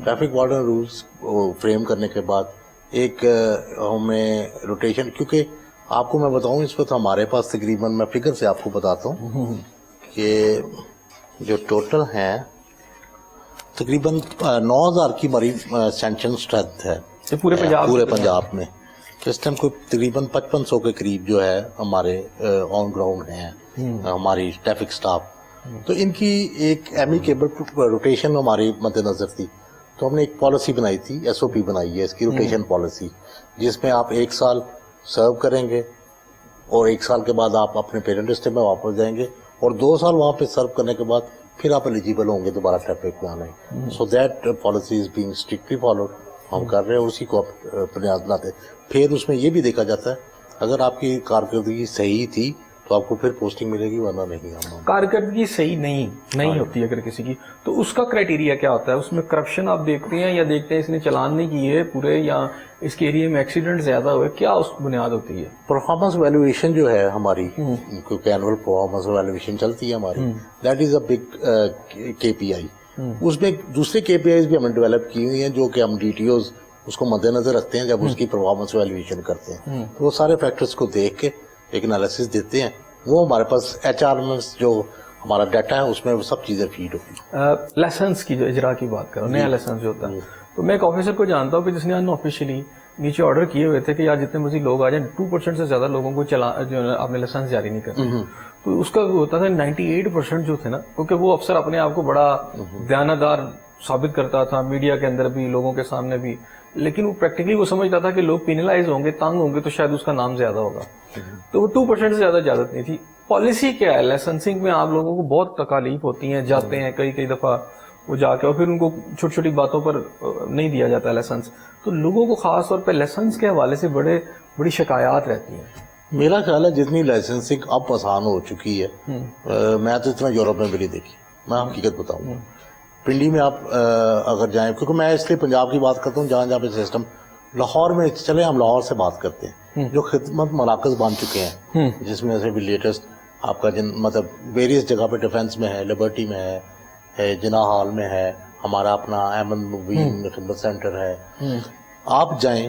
ٹریفک وارڈن رولز فریم کرنے کے بعد ایک ہمیں روٹیشن, کیونکہ آپ کو میں بتاؤں اس وقت ہمارے پاس تقریباً, میں فگر سے آپ کو بتاتا ہوں کہ جو ٹوٹل ہیں تقریباً 9000 کی ہماری سینکشن اسٹرینتھ ہے پورے پنجاب میں. اس ٹائم کوئی تقریباً 5500 کے قریب جو ہے ہمارے آن گراؤنڈ ہیں ہماری ٹریفک سٹاف. تو ان کی ایک ایمیکیبل روٹیشن ہماری مد نظر تھی, تو ہم نے ایک پالیسی بنائی تھی, ایس او پی بنائی ہے اس کی روٹیشن پالیسی, جس میں آپ 1 سال سرو کریں گے اور 1 سال کے بعد آپ اپنے پیرنٹ اسٹے میں واپس جائیں گے, اور 2 سال وہاں پہ سرو کرنے کے بعد پھر آپ ایلیجیبل ہوں گے دوبارہ ٹریفک میں آنے. So that policy is being strictly followed, ہم کر رہے ہیں, اسی کو بنیاد بناتے. پھر اس میں یہ بھی دیکھا جاتا ہے اگر آپ کی کارکردگی صحیح تھی تو آپ کو پھر پوسٹنگ ملے گی, ورنہ نہیں. کارکردگی صحیح نہیں ہوتی اگر کسی کی, تو اس کا کرائٹیریا کیا ہوتا ہے؟ اس میں کرپشن آپ دیکھتے ہیں یا دیکھتے ہیں اس نے چلان نہیں کیے پورے, یا اس کے ایریے میں ایکسیڈنٹ زیادہ ہوئے, کیا اس بنیاد ہوتی ہے؟ پرفارمنس ویلویشن جو ہے ہماری, کیونکہ اینول پرفارمنس ویلویشن چلتی ہے ہماری, دیٹ از اے بگ کے پی آئی. اس میں دوسرے کے پی آئیز بھی ہم نے ڈیولپ کی ہوئی ہیں جو کہ ہم ڈی ٹی اوز اس کو مد نظر رکھتے ہیں جب اس کی پرفارمنس ویلویشن کرتے ہیں. تو وہ سارے فیکٹرز کو دیکھ کے ایک انالیسس دیتے ہیں, وہ ہمارے پاس ایچ آر میں جو ہمارا ڈیٹا ہے اس میں وہ سب چیزیں فیڈ ہوتی ہیں. لائسنس کی جو اجرا کی بات کرو, نیا لائسنس جو ہوتا ہے, تو میں ایک آفیسر کو جانتا ہوں کہ جس نے ان آفیشیلی نیچے آرڈر کیے ہوئے تھے کہ یار جتنے مرضی لوگ آ جائیں 2% سے زیادہ لوگوں کو آپ نے لائسنس جاری نہیں کرنا. تو اس کا ہوتا تھا 98% جو تھے نا, کیونکہ وہ افسر اپنے آپ کو بڑا دیانتدار ثابت کرتا تھا میڈیا کے اندر بھی, لوگوں کے سامنے بھی, لیکن وہ پریکٹیکلی وہ سمجھتا تھا کہ لوگ پینلائز ہوں گے, تنگ ہوں گے, تو شاید اس کا نام زیادہ ہوگا. تو وہ 2% سے زیادہ اجازت نہیں تھی. پالیسی کیا ہے لائسنسنگ میں؟ آپ لوگوں کو بہت تکالیف ہوتی ہیں, جاتے ہیں کئی دفعہ وہ جا کے, اور پھر ان کو چھوٹی چھوٹی باتوں پر نہیں دیا جاتا لائسنس. تو لوگوں کو خاص طور پہ لائسنس کے حوالے سے بڑی شکایات رہتی ہیں. میرا خیال ہے جتنی لائسنسنگ اب آسان ہو چکی ہے, میں تو اتنا یورپ میں بھی نہیں دیکھی. میں حقیقت بتاؤں, پنڈی میں آپ اگر جائیں, کیونکہ میں اس لیے پنجاب کی بات کرتا ہوں جہاں جہاں پہ سسٹم, لاہور میں چلے ہم لاہور سے بات کرتے ہیں, جو خدمت مراکز بن چکے ہیں جس میں سے بھی لیٹسٹ آپ کا مطلب ویریس جگہ پہ ڈیفینس میں ہے, لبرٹی میں ہے, جناح ہال میں ہے, ہمارا اپنا احمد مبین خدمت سینٹر ہے. آپ جائیں,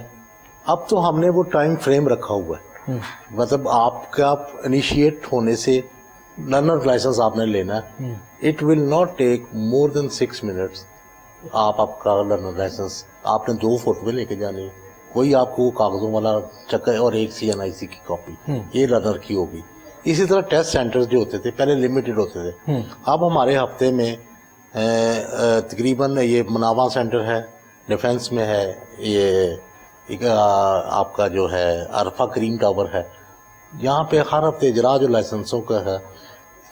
اب تو ہم نے وہ ٹائم فریم رکھا ہوا ہے, مطلب آپ کا انیشیٹ ہونے سے لرنر لائسنس آپ نے لینا ہے, it will not take more than 6 minutes. آپ کا لرنر لائسنس آپ نے 2 فوٹو میں لے کے جانی ہے, وہی آپ کو کاغذوں والا چکر اور ایک CNIC کی کاپی, یہ لرنر کی ہوگی. اسی طرح ٹیسٹ سینٹرز جو ہوتے تھے پہلے لمیٹڈ ہوتے تھے, اب ہمارے ہفتے میں تقریباً یہ مناوا سینٹر ہے, ڈیفینس میں ہے, یہ آپ کا جو ہے عرفہ کریم ٹاور ہے, یہاں پہ ہر ہفتے اجرا جو لائسنسوں کا ہے,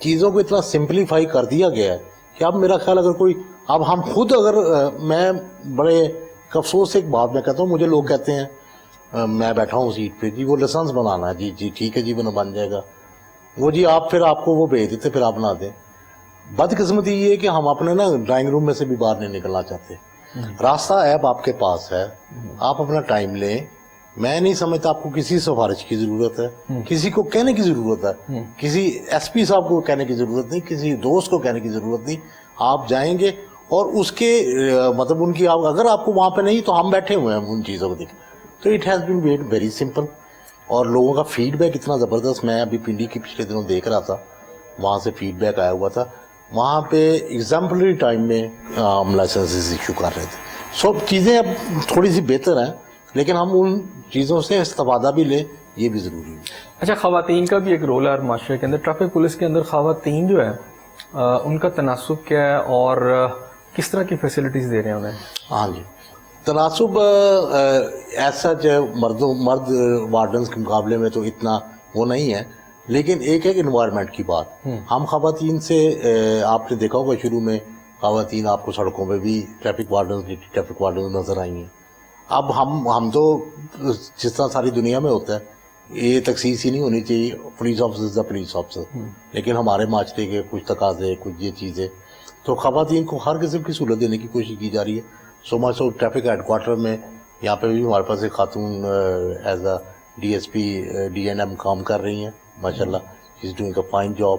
چیزوں کو اتنا سمپلیفائی کر دیا گیا ہے کہ اب میرا خیال اگر کوئی, اب ہم خود اگر, میں بڑے افسوس سے ایک بات میں کہتا ہوں, مجھے لوگ کہتے ہیں میں بیٹھا ہوں سیٹ پہ, جی وہ لائسنس بنانا ہے, جی ٹھیک ہے جی بن جائے گا, وہ جی آپ پھر آپ کو وہ بھیج دیتے, پھر آپ نہ دیں. بدقسمتی یہ ہے کہ ہم اپنے نا ڈرائنگ روم میں سے بھی باہر نہیں نکلنا چاہتے. راستہ ایپ آپ کے پاس ہے, آپ اپنا ٹائم لیں. میں نہیں سمجھتا آپ کو کسی سفارش کی ضرورت ہے, کسی کو کہنے کی ضرورت ہے, کسی SP صاحب کو کہنے کی ضرورت نہیں, کسی دوست کو کہنے کی ضرورت نہیں. آپ جائیں گے اور اس کے مطلب ان کی اگر آپ کو وہاں پہ نہیں تو ہم بیٹھے ہوئے ہیں ان چیزوں کو دیکھ. تو it has been made very simple. اور لوگوں کا فیڈ بیک اتنا زبردست, میں ابھی پنڈی کے پچھلے دنوں دیکھ رہا تھا, وہاں سے فیڈ بیک آیا ہوا تھا, وہاں پہ ایگزامپلری ٹائم میں ہم لائسنسز ایشو کر رہے تھے. سب چیزیں اب تھوڑی سی بہتر ہیں, لیکن ہم ان چیزوں سے استفادہ بھی لیں, یہ بھی ضروری ہے. اچھا, خواتین کا بھی ایک رول ہے ہر معاشرے کے اندر. ٹریفک پولیس کے اندر خواتین جو ہے ان کا تناسب کیا ہے اور کس طرح کی فیسلٹیز دے رہے ہیں انہیں؟ ہاں جی, تناسب ایسا جو مرد وارڈنز کے مقابلے میں تو اتنا وہ نہیں ہے, لیکن ایک انوائرمنٹ کی بات. ہم خواتین سے آپ نے دیکھا ہوگا شروع میں خواتین آپ کو سڑکوں پہ بھی ٹریفک وارڈنز نظر آئی ہیں. اب ہم تو جس طرح ساری دنیا میں ہوتا ہے یہ تخصیص ہی نہیں ہونی چاہیے, پولیس آفیسر پولیس آفیسر, لیکن ہمارے معاشرے کے کچھ تقاضے, کچھ یہ چیزیں, تو خواتین کو ہر قسم کی سہولت دینے کی کوشش کی جا رہی ہے. سو ٹریفک ہیڈ کوارٹر میں یہاں پہ بھی ہمارے پاس ایک خاتون ایز اے ڈی ایس پی DNM کام کر رہی ہیں, ماشاء اللہ, is doing a fine job.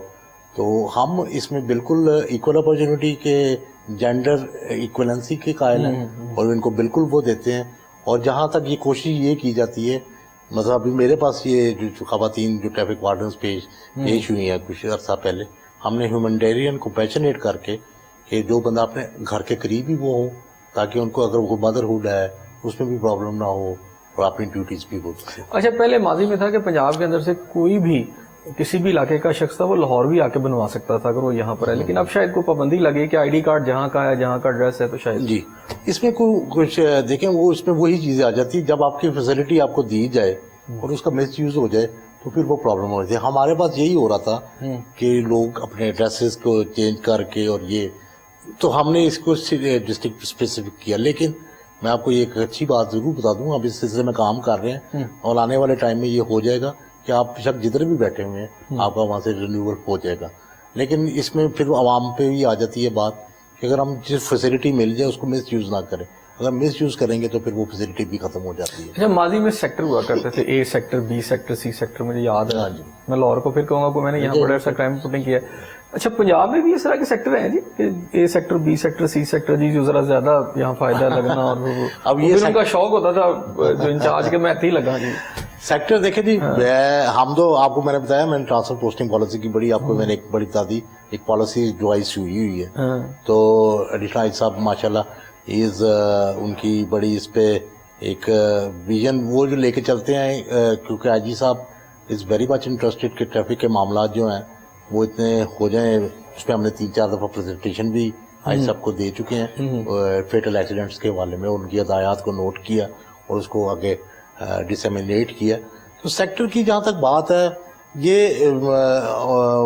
تو ہم اس میں بالکل ایکول اپرچونٹی کے جینڈر ایکولنسی کے قائل ہیں اور ان کو بالکل وہ دیتے ہیں. اور جہاں تک یہ کوشش یہ کی جاتی ہے, مطلب ابھی میرے پاس یہ جو خواتین جو ٹریفک وارڈنز پیش ہوئی ہیں کچھ عرصہ پہلے, ہم نے ہیومنٹیرین کو پیشنیٹ کر کے کہ جو بندہ اپنے گھر کے قریب ہی وہ ہو, تاکہ ان کو اگر وہ مدرہڈ ہے اس میں بھی پرابلم نہ ہو اور اپنی ڈیوٹیز بھی ہو سکے. اچھا, پہلے ماضی میں تھا کہ پنجاب کے اندر سے کوئی بھی کسی بھی علاقے کا شخص تھا وہ لاہور بھی آ کے بنوا سکتا تھا اگر وہ یہاں پر ہے, لیکن اب شاید کوئی پابندی لگے کہ ID کارڈ جہاں کا ہے, جہاں کا ایڈریس ہے, تو شاید جی اس میں کچھ دیکھیں وہ اس میں وہی چیزیں آ جاتی ہیں. جب آپ کی فیسلٹی آپ کو دی جائے اور اس کا مس یوز ہو جائے تو پھر وہ پرابلم ہو جاتی ہے. ہمارے پاس یہی ہو رہا تھا کہ لوگ اپنے ایڈریسز کو چینج کر کے, اور یہ تو ہم نے اس کو ڈسٹرکٹ اسپیسیفک کیا. لیکن میں آپ کو یہ ایک اچھی بات ضرور بتا دوں, اب اس سلسلے میں کام کر رہے ہیں اور آنے والے ٹائم میں یہ ہو جائے گا کہ آپ شک جدھر بھی بیٹھے ہوئے ہیں آپ کا وہاں سے رینیول ہو جائے گا. لیکن اس میں پھر عوام پہ بھی آ جاتی ہے بات کہ اگر ہم جس فیسلٹی مل جائے اس کو مس یوز نہ کریں. اگر مس یوز کریں گے تو پھر وہ فیسلٹی بھی ختم ہو جاتی ہے. اچھا, ماضی میں سیکٹر ہوا کرتے تھے, A sector, B sector, C sector, مجھے یاد ہے. میں لاہور کو پھر کہوں گا کہ میں نے یہاں بڑا سا کرائم رپورٹنگ کیا ہے. اچھا, پنجاب میں بھی اس طرح کے سیکٹر ہیں جی کہ A sector, B sector, C sector, جی جو ذرا زیادہ یہاں فائدہ لگنا, اور اب یہ ان کا شوق ہوتا تھا جو انچارج کے میں اتھی لگا جی سیکٹر. دیکھیں جی, ہم تو آپ کو میں نے بتایا, میں نے ٹرانسفر پوسٹنگ پالیسی کی بڑی آپ کو میں نے ایک بڑی بتا دی, ایک پالیسی جو ہوئی ہے. تو ایڈیشنل آئی صاحب ماشاء اللہ ان کی بڑی اس پہ ایک ویژن وہ جو لے کے چلتے ہیں, کیونکہ آئی جی صاحب از ویری مچ انٹرسٹڈ کہ ٹریفک کے معاملات جو ہیں وہ اتنے ہو جائیں. اس پہ ہم نے 3-4 دفعہ پریزنٹیشن بھی آئی صاحب کو دے چکے ہیں فیٹل ایکسیڈنٹس کے حوالے میں, ان کی ہدایات کو نوٹ کیا اور اس کو آگے ڈسیمینیٹ کیا. تو سیکٹر کی جہاں تک بات ہے, یہ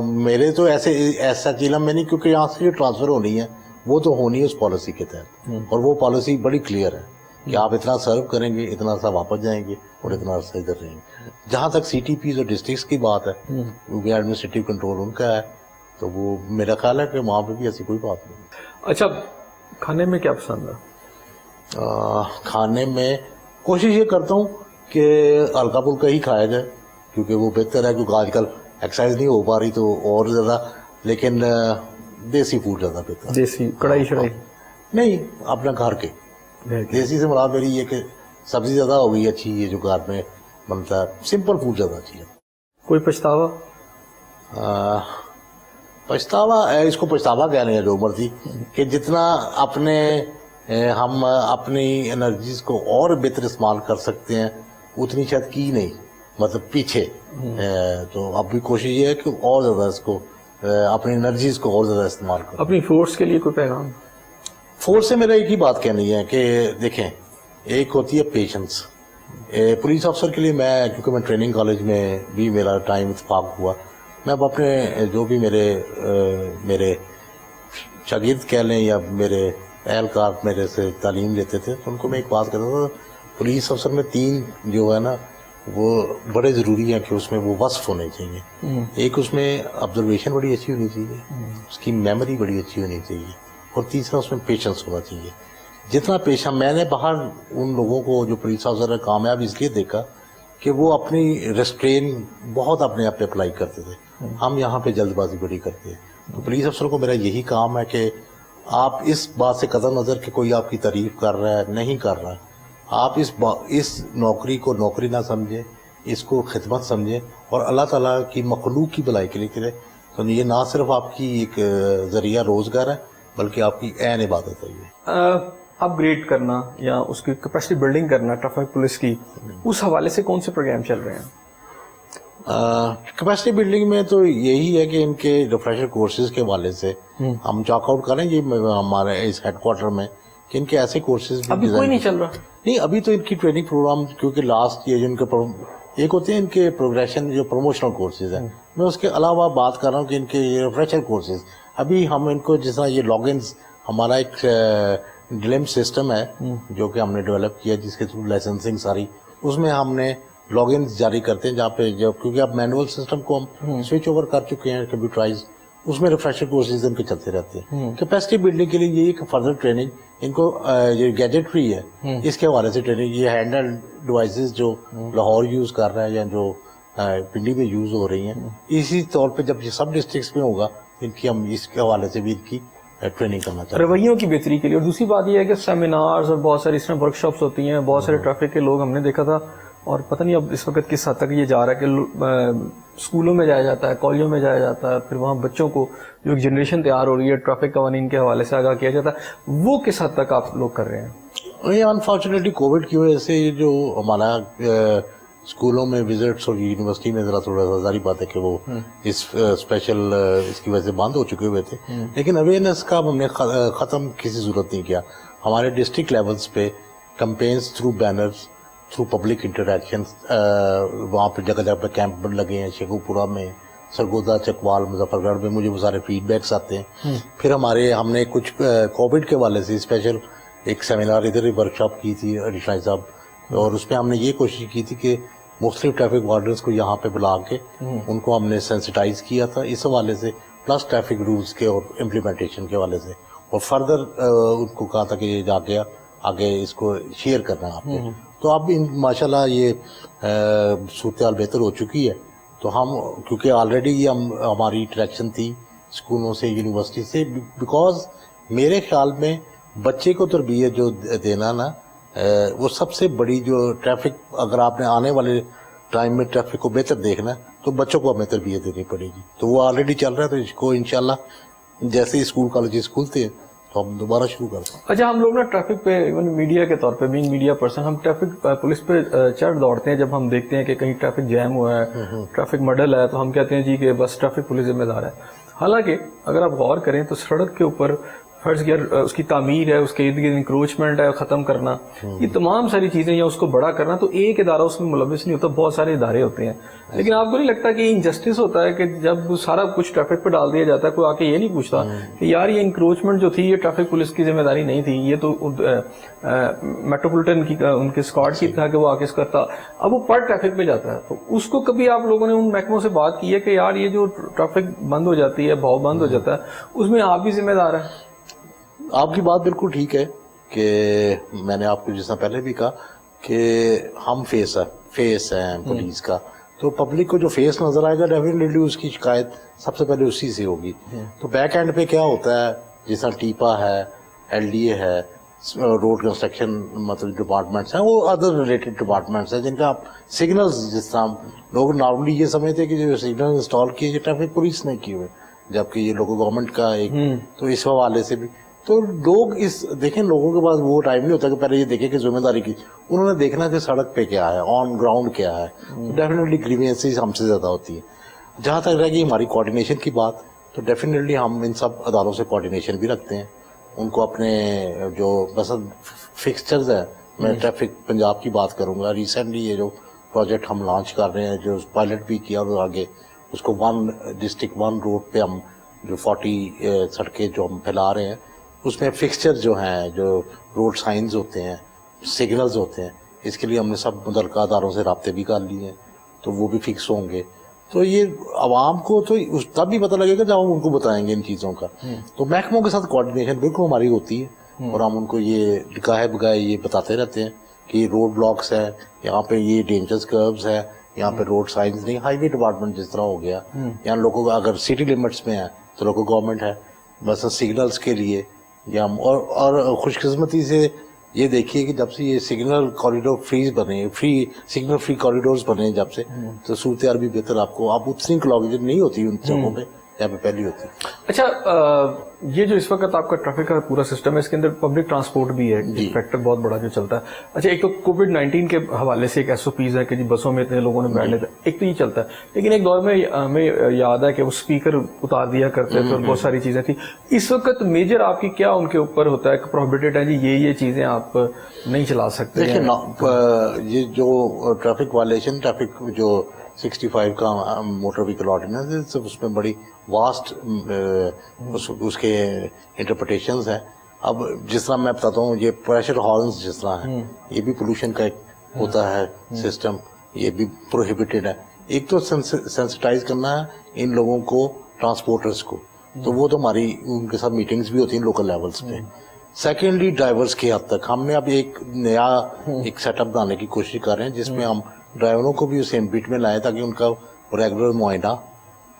میرے تو ایسا علم میں نہیں, کیونکہ یہاں سے جو ٹرانسفر ہونی ہے وہ تو ہونی ہے اس پالیسی کے تحت, اور وہ پالیسی بڑی کلیئر ہے کہ آپ اتنا سرو کریں گے, اتنا سا واپس جائیں گے اور اتنا عرصہ ادھر رہیں گے. جہاں تک CTPs اور ڈسٹرکٹس کی بات ہے, کیونکہ ایڈمنسٹریٹو کنٹرول ان کا ہے, تو وہ میرا خیال ہے کہ وہاں پہ بھی ایسی کوئی بات نہیں. اچھا, کھانے میں کیا پسند ہے؟ کھانے میں کوشش یہ کرتا ہوں کہ ہلکا پھلکا ہی کھایا جائے, کیونکہ وہ بہتر ہے, کیونکہ آج کل ایکسرسائز نہیں ہو پا رہی تو اور زیادہ, لیکن دیسی فوڈ زیادہ بہتر. دیسی کڑھائی شڑائی نہیں, اپنا گھر کے. دیسی سے مراد میری یہ کہ سبزی زیادہ ہو گئی اچھی, یہ جو گھر میں بنتا ہے سمپل فوڈ زیادہ اچھی ہے. کوئی پچھتاوا؟ پچھتاوا اس کو پچھتاوا کہہ رہے ہیں جو مرضی, کہ جتنا ہم اپنی انرجیز کو اور بہتر استعمال کر سکتے ہیں اتنی شاید کی نہیں, مطلب پیچھے. تو اب بھی کوشش یہ ہے کہ اور زیادہ اس کو اپنی انرجیز کو اور زیادہ استعمال کریں. اپنی فورس کے لیے کوئی پیغام؟ فورس سے میرا ایک ہی بات کہنی ہے کہ دیکھیں, ایک ہوتی ہے پیشنس. پولیس افسر کے لیے میں, کیونکہ میں ٹریننگ کالج میں بھی میرا ٹائم اتفاق ہوا, میں اب اپنے جو بھی میرے شاگرد کہہ لیں یا میرے اہلکار میرے سے تعلیم لیتے تھے, تو ان کو میں ایک بات کہتا تھا, پولیس افسر میں 3 جو ہے نا وہ بڑے ضروری ہیں کہ اس میں وہ وصف ہونے چاہیے. ایک اس میں آبزرویشن بڑی اچھی ہونی چاہیے, اس کی میموری بڑی اچھی ہونی چاہیے, اور تیسرا اس میں پیشنس ہونا چاہیے. جتنا پیشہ میں نے باہر ان لوگوں کو جو پولیس افسر کامیاب اس لیے دیکھا کہ وہ اپنی ریسٹرین بہت اپنے آپ پہ اپلائی کرتے تھے. ہم یہاں پہ جلد بازی بڑی کرتے ہیں. تو پولیس افسر کو میرا یہی کام ہے کہ آپ اس بات سے قطع نظر کہ کوئی آپ کی تعریف کر رہا ہے نہیں کر رہا ہے، آپ اس نوکری کو نوکری نہ سمجھیں، اس کو خدمت سمجھیں اور اللہ تعالیٰ کی مخلوق کی بھلائی کے لیے کریں، تو یہ نہ صرف آپ کی ایک ذریعہ روزگار ہے بلکہ آپ کی عین عبادت ہے یہ۔ اپ گریڈ کرنا یا اس کی کیپیسٹی بلڈنگ کرنا ٹریفک پولیس کی، اس حوالے سے کون سے پروگرام چل رہے ہیں؟ کیپیسٹی بلڈنگ میں تو یہی ہے کہ ان کے ریفریشر کورسز کے حوالے سے ہم چاک آؤٹ کریں یہ ہمارے اس ہیڈ کوارٹر میں کہ ان کے ایسے کورسز ابھی کوئی نہیں چل رہا؟ نہیں، ابھی تو ان کی ٹریننگ پروگرام کیونکہ لاسٹ یہ جن کے ایک ہوتے ہیں ان کے پروگریشن جو پروموشنل کورسز ہیں، میں اس کے علاوہ بات کر رہا ہوں کہ ان کے یہ ریفریشر کورسز ابھی ہم ان کو جس طرح یہ لاگ انز ہمارا ایک ڈلم سسٹم ہے جو کہ ہم نے ڈیولپ کیا جس کے تھرو لائسنسنگ ساری اس میں ہم نے لاگ انز جاری کرتے ہیں جہاں پہ کیونکہ اب مینول سسٹم کو ہم سوئچ اوور کر چکے ہیں کمپیوٹرائز، اس میں ریفریشر کورسز ان کے چلتے رہتے ہیں۔ کیپیسٹی بلڈنگ کے لیے یہ ایک فردر ٹریننگ ان کو یہ گیجٹری ہے اس کے حوالے سے ٹریننگ، یہ ہینڈل ڈیوائسز جو لاہور یوز کر رہے ہیں یا جو پنڈی میں یوز ہو رہی ہیں، اسی طور پہ جب یہ سب ڈسٹرکٹس میں ہوگا ان کی ہم اس کے حوالے سے بھی ان کی ٹریننگ کرنا چاہتے ہیں رویوں کی بہتری کے لیے۔ اور دوسری بات یہ ہے کہ سیمینارز اور بہت ساری اس طرح ورک شاپس ہوتی ہیں، بہت سارے ٹریفک کے لوگ ہم نے دیکھا تھا، اور پتہ نہیں اب اس وقت کس حد تک یہ جا رہا ہے کہ اسکولوں میں جایا جاتا ہے، کالجوں میں جایا جاتا ہے، پھر وہاں بچوں کو جو ایک جنریشن تیار ہو رہی ہے ٹریفک قوانین کے حوالے سے آگاہ کیا جاتا ہے، وہ کس حد تک آپ لوگ کر رہے ہیں؟ یہ انفارچونیٹلی کووڈ کی وجہ سے یہ جو ہمارا اسکولوں میں وزٹس اور یونیورسٹی میں ذرا تھوڑا سا ظاہری بات ہے کہ وہ اس اسپیشل اس کی وجہ سے بند ہو چکے ہوئے تھے، لیکن اویئرنیس کا ہم نے ختم کسی صورت نہیں کیا۔ ہمارے ڈسٹرکٹ لیولز پہ campaigns through banners, through public interaction, وہاں پہ جگہ جگہ پہ کیمپ لگے ہیں، شیخو پورہ میں، سرگودا، چکوال، مظفر گڑھ میں، مجھے وہ سارے فیڈ بیکس آتے ہیں۔ پھر ہم نے کچھ کووڈ کے حوالے سے اسپیشل ایک سیمینار ادھر ہی ورک شاپ کی تھی علی صاحب، اور اس میں ہم نے یہ کوشش کی تھی کہ مختلف ٹریفک وارڈنس کو یہاں پہ بلا کے ان کو ہم نے سینسٹائز کیا تھا اس حوالے سے، پلس ٹریفک رولز کے اور امپلیمنٹیشن کے حوالے سے، اور فردر ان کو کہا تھا کہ یہ جا کے آگے اس کو شیئر کرنا ہے آپ نے۔ تو اب ماشاءاللہ یہ صورتحال بہتر ہو چکی ہے، تو ہم کیونکہ آلریڈی ہماری انٹریکشن تھی اسکولوں سے، یونیورسٹی سے، بیکاز میرے خیال میں بچے کو تربیت جو دینا نا وہ سب سے بڑی جو ٹریفک، اگر آپ نے آنے والے ٹائم میں ٹریفک کو بہتر دیکھنا ہے تو بچوں کو ہمیں تربیت دینی پڑے گی، تو وہ آلریڈی چل رہا ہے، تو اس کو انشاءاللہ جیسے ہی اسکول کالجز کھلتے ہیں تو ہم دوبارہ شروع کرتے ہیں۔ اچھا، ہم لوگ نا ٹریفک پہ ایون میڈیا کے طور پہ بینگ میڈیا پرسن ہم ٹریفک پولیس پہ چڑھ دوڑتے ہیں جب ہم دیکھتے ہیں کہ کہیں ٹریفک جیم ہوا ہے، ٹریفک مڈل ہے، تو ہم کہتے ہیں جی کہ بس ٹریفک پولیس ذمہ دار ہے۔ حالانکہ اگر آپ غور کریں تو سڑک کے اوپر فرض کیا اس کی تعمیر ہے، اس کے ارد گرد انکروچمنٹ ہے ختم کرنا، یہ تمام ساری چیزیں، یا اس کو بڑا کرنا، تو ایک ادارہ اس میں ملوث نہیں ہوتا، بہت سارے ادارے ہوتے ہیں۔ لیکن آپ کو نہیں لگتا کہ انجسٹس ہوتا ہے کہ جب سارا کچھ ٹریفک پہ ڈال دیا جاتا ہے، کوئی آ کے یہ نہیں پوچھتا کہ یار یہ انکروچمنٹ جو تھی یہ ٹریفک پولیس کی ذمہ داری نہیں تھی، یہ تو میٹروپولیٹن کی ان کے اسکواڈ کی تھا کہ وہ آ کے اس کرتا، اب وہ پر ٹریفک پہ جاتا ہے۔ تو اس کو کبھی آپ لوگوں نے ان محکموں سے بات کی ہے کہ یار یہ جو ٹریفک بند ہو جاتی ہے، بہاؤ بند ہو جاتا ہے، اس میں آپ بھی ذمہ دار ہیں؟ آپ کی بات بالکل ٹھیک ہے کہ میں نے آپ کو جس طرح پہلے بھی کہا کہ ہم فیس ہیں پولیس کا، تو پبلک کو جو فیس نظر آئے گا ڈیفینیٹلی اس کی شکایت سب سے پہلے اسی سے ہوگی۔ تو بیک اینڈ پہ کیا ہوتا ہے، جس طرح ٹیپا ہے، ایل ڈی اے ہے، روڈ کنسٹرکشن مطلب ڈپارٹمنٹس ہیں، وہ ادر ریلیٹڈ ڈپارٹمنٹس ہیں جن کا آپ سگنلز، جس طرح لوگ نارملی یہ سمجھتے ہیں کہ جو سگنل انسٹال کیے یہ ٹریفک پولیس نے کیے ہوئے، جبکہ یہ لوگل گورنمنٹ کا ایک، تو اس حوالے سے بھی تو لوگ دیکھیں لوگوں کے پاس وہ ٹائم نہیں ہوتا کہ پہلے یہ دیکھیں کہ ذمہ داری کی، انہوں نے دیکھنا کہ سڑک پہ کیا ہے، آن گراؤنڈ کیا ہے، ڈیفینیٹلی گریوینسز ہم سے زیادہ ہوتی ہے۔ جہاں تک رہ گئی ہماری کوارڈینیشن کی بات، تو ڈیفینیٹلی ہم ان سب اداروں سے کوارڈینیشن بھی رکھتے ہیں، ان کو اپنے جو مثلا فکسچرز ہیں، میں ٹریفک پنجاب کی بات کروں گا، ریسنٹلی یہ جو پروجیکٹ ہم لانچ کر رہے ہیں، جو پائلٹ بھی کیا اور آگے اس کو 1 ڈسٹرکٹ 1 روڈ پہ ہم جو 40 سڑکیں جو ہم پھیلا رہے ہیں، اس میں فکسچر جو ہیں، جو روڈ سائنز ہوتے ہیں، سگنلز ہوتے ہیں، اس کے لیے ہم نے سب متعلقہ اداروں سے رابطے بھی کر لیے ہیں، تو وہ بھی فکس ہوں گے۔ تو یہ عوام کو تو تب بھی پتہ لگے گا جب ہم ان کو بتائیں گے ان چیزوں کا۔ تو محکموں کے ساتھ کوارڈینیشن بالکل ہماری ہوتی ہے، اور ہم ان کو یہ گاہے بگاہے یہ بتاتے رہتے ہیں کہ یہ روڈ بلاکس ہے، یہاں پہ یہ ڈینجرس کربز ہے، یہاں پہ روڈ سائنز نہیں، ہائی وے ڈپارٹمنٹ جس طرح ہو گیا، یہاں لوگوں کو اگر سٹی لمٹس میں ہے تو لوکل گورنمنٹ ہے، بس سگنلز کے لیے یا اور خوش قسمتی سے یہ دیکھیے کہ جب سے یہ سگنل کوریڈور فریز بنے، سگنل فری کوریڈورز بنے جب سے، تو صورتحال بھی بہتر آپ اتنی کلاگیجن نہیں ہوتی ان جگہوں پہ جہاں پہ پہلی ہوتی. اچھا یہ جو اس وقت آپ کا ٹریفک کا پورا سسٹم ہے اس کے اندر پبلک ٹرانسپورٹ بھی ہے، فیکٹر بہت بڑا جو چلتا ہے. اچھا ایک تو کووڈ-19 کے حوالے سے ایک SOPs ہے کہ جی بسوں میں اتنے لوگوں نے بیٹھنے تھے، ایک تو یہ چلتا ہے، لیکن ایک دور میں ہمیں یاد ہے کہ وہ اسپیکر اتار دیا کرتے تھے اور بہت ساری چیزیں تھیں. اس وقت میجر آپ کی کیا ان کے اوپر ہوتا ہے کہ پروہیبٹڈ ہے جی یہ چیزیں آپ نہیں چلا سکتے؟ دیکھیں یہ جو ٹریفک وائلیشن، ٹریفک جو 65 کا موٹر وہیکل آرڈیننس، اس میں بڑی واسٹ اس کے انٹرپریٹیشنز ہیں. اب جس طرح میں بتاتا ہوں، یہ پریشر ہارنز جس طرح ہیں، یہ بھی پولوشن کا ایک ہوتا ہے سسٹم، یہ بھی پروہیبٹڈ ہے. ایک تو سینسٹائز کرنا ہے ان لوگوں کو، ٹرانسپورٹرز کو، تو وہ تو ہماری ان کے ساتھ میٹنگز بھی ہوتی ہیں لوکل لیولز پہ. سیکنڈلی ڈرائیورز کی حد تک ہم نے اب ایک نیا سیٹ اپ بنانے کی کوشش کر رہے ہیں جس میں ہم ڈرائیوروں کو بھی اس ایمبٹ میں لائیں تاکہ ان کا ریگولر معائنہ،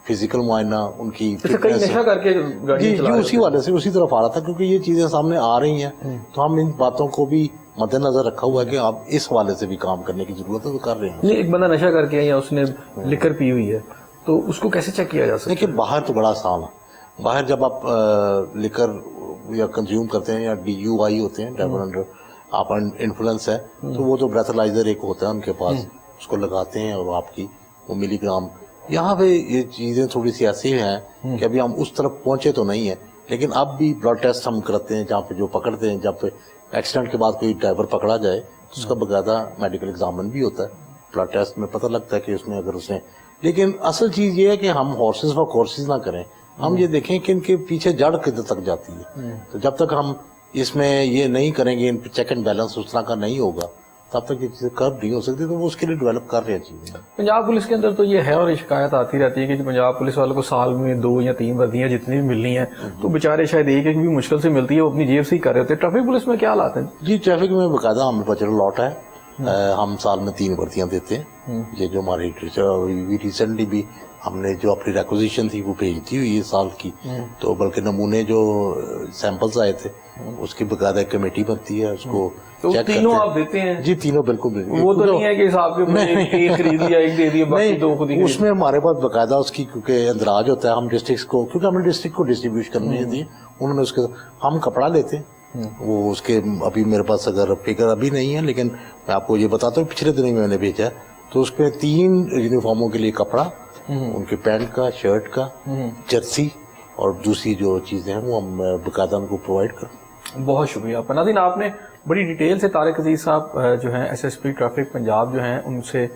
فزیکل معائنہ، ان کی نشہ کر کے جی اسی والے سے اسی طرف آ رہا تھا، کیونکہ یہ چیزیں سامنے آ رہی ہیں تو ہم ان باتوں کو بھی مد نظر رکھا ہوا ہے کہ آپ اس حوالے سے بھی کام کرنے کی ضرورت ہے، تو کر رہے ہیں. نہیں، ایک بندہ نشہ کر کے یا اس نے لکر پی ہوئی ہے تو اس کو کیسے چیک کیا جا سکتا ہے؟ دیکھیے باہر تو بڑا آسان ہے. باہر جب آپ لکر یا کنزیوم کرتے ہیں یا DUI ہوتے ہیں، ڈرائیور انڈر آپ انفلوئنس ہے، تو وہ تو بریتھلائزر ایک ہوتا ہے ان کے پاس، اس کو لگاتے ہیں اور آپ کی وہ ملی گرام. یہاں پہ یہ چیزیں تھوڑی سی ایسی ہیں کہ ابھی ہم اس طرف پہنچے تو نہیں ہیں، لیکن اب بھی بلڈ ٹیسٹ ہم کرتے ہیں جہاں پہ جو پکڑتے ہیں. جب پہ ایکسیڈنٹ کے بعد کوئی ڈرائیور پکڑا جائے تو اس کا باقاعدہ میڈیکل ایگزامن بھی ہوتا ہے. بلڈ ٹیسٹ میں پتہ لگتا ہے کہ اس میں اگر اس نے، لیکن اصل چیز یہ ہے کہ ہم ہارسز و کورسز نہ کریں. ہم یہ دیکھیں کہ ان کے پیچھے جڑ کدھر تک جاتی ہے. تو جب تک ہم اس میں یہ نہیں کریں گے، ان پہ چیک اینڈ بیلنس اس طرح کا نہیں ہوگا، تب تک یہ چیزیں کر نہیں ہو سکتی. تو وہ اس کے لیے ڈیولپ کر رہے ہیں چیزیں. پنجاب پولیس کے اندر تو یہ ہے اور یہ شکایت آتی رہتی ہے کہ پنجاب پولیس والوں کو سال میں 2 یا 3 وردیاں جتنی بھی ملنی ہیں تو بیچارے شاید ایک بھی مشکل سے ملتی ہے، وہ اپنی جیب سے ہی کر رہے ہوتے ہیں. ٹریفک پولیس میں کیا حالات ہیں؟ جی ٹریفک میں باقاعدہ ہمیں بچر لاٹ ہے، ہم سال میں 3 وردیاں دیتے ہیں. یہ جو ہماری ریسنٹلی بھی ہم نے جو اپنی ریکوزیشن تھی وہ بھیج دی ہوئی ہے سال کی، تو بلکہ نمونے جو سیمپلز آئے تھے اس کی باقاعدہ کمیٹی بنتی ہے، اس کو چیک کرتے ہیں. تینوں آپ دیتے ہیں؟ جی تینوں بالکل. وہ تو نہیں ہے کہ صاحب کے ایک خرید لیا ایک دے دیا باقی 2 خود ہی. اس میں ہمارے پاس باقاعدہ اس کی کیونکہ اندراج ہوتا ہے، ہم ڈسٹرکٹس کو، کیونکہ ہم نے ڈسٹرکٹ کو ڈسٹریبیوٹ کرنے دی، انہوں نے اس کے ہم کپڑا لیتے ہیں. وہ اس کے ابھی میرے پاس اگر فگر ابھی نہیں ہے، لیکن میں آپ کو یہ بتاتا ہوں پچھلے دنوں میں نے بھیجا ہے، تو اس پہ 3 یونیفارموں کے لیے کپڑا، ان کے پینٹ کا، شرٹ کا، جرسی اور دوسری جو چیزیں ہیں وہ ہم باقاعدہ ان کو پرووائڈ کریں. بہت شکریہ آپ کا. ناظرین آپ نے بڑی ڈیٹیل سے طارق عزیز صاحب جو ہیں SSP ٹریفک پنجاب جو ہیں ان سے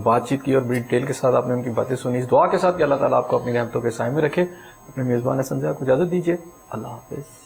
بات چیت کی اور بڑی ڈیٹیل کے ساتھ آپ نے ان کی باتیں سنی. اس دعا کے ساتھ کہ اللہ تعالیٰ آپ کو اپنی رحمتوں کے سائے میں رکھے. اپنے میزبان حسن صاحب کو اجازت دیجیے. اللہ حافظ.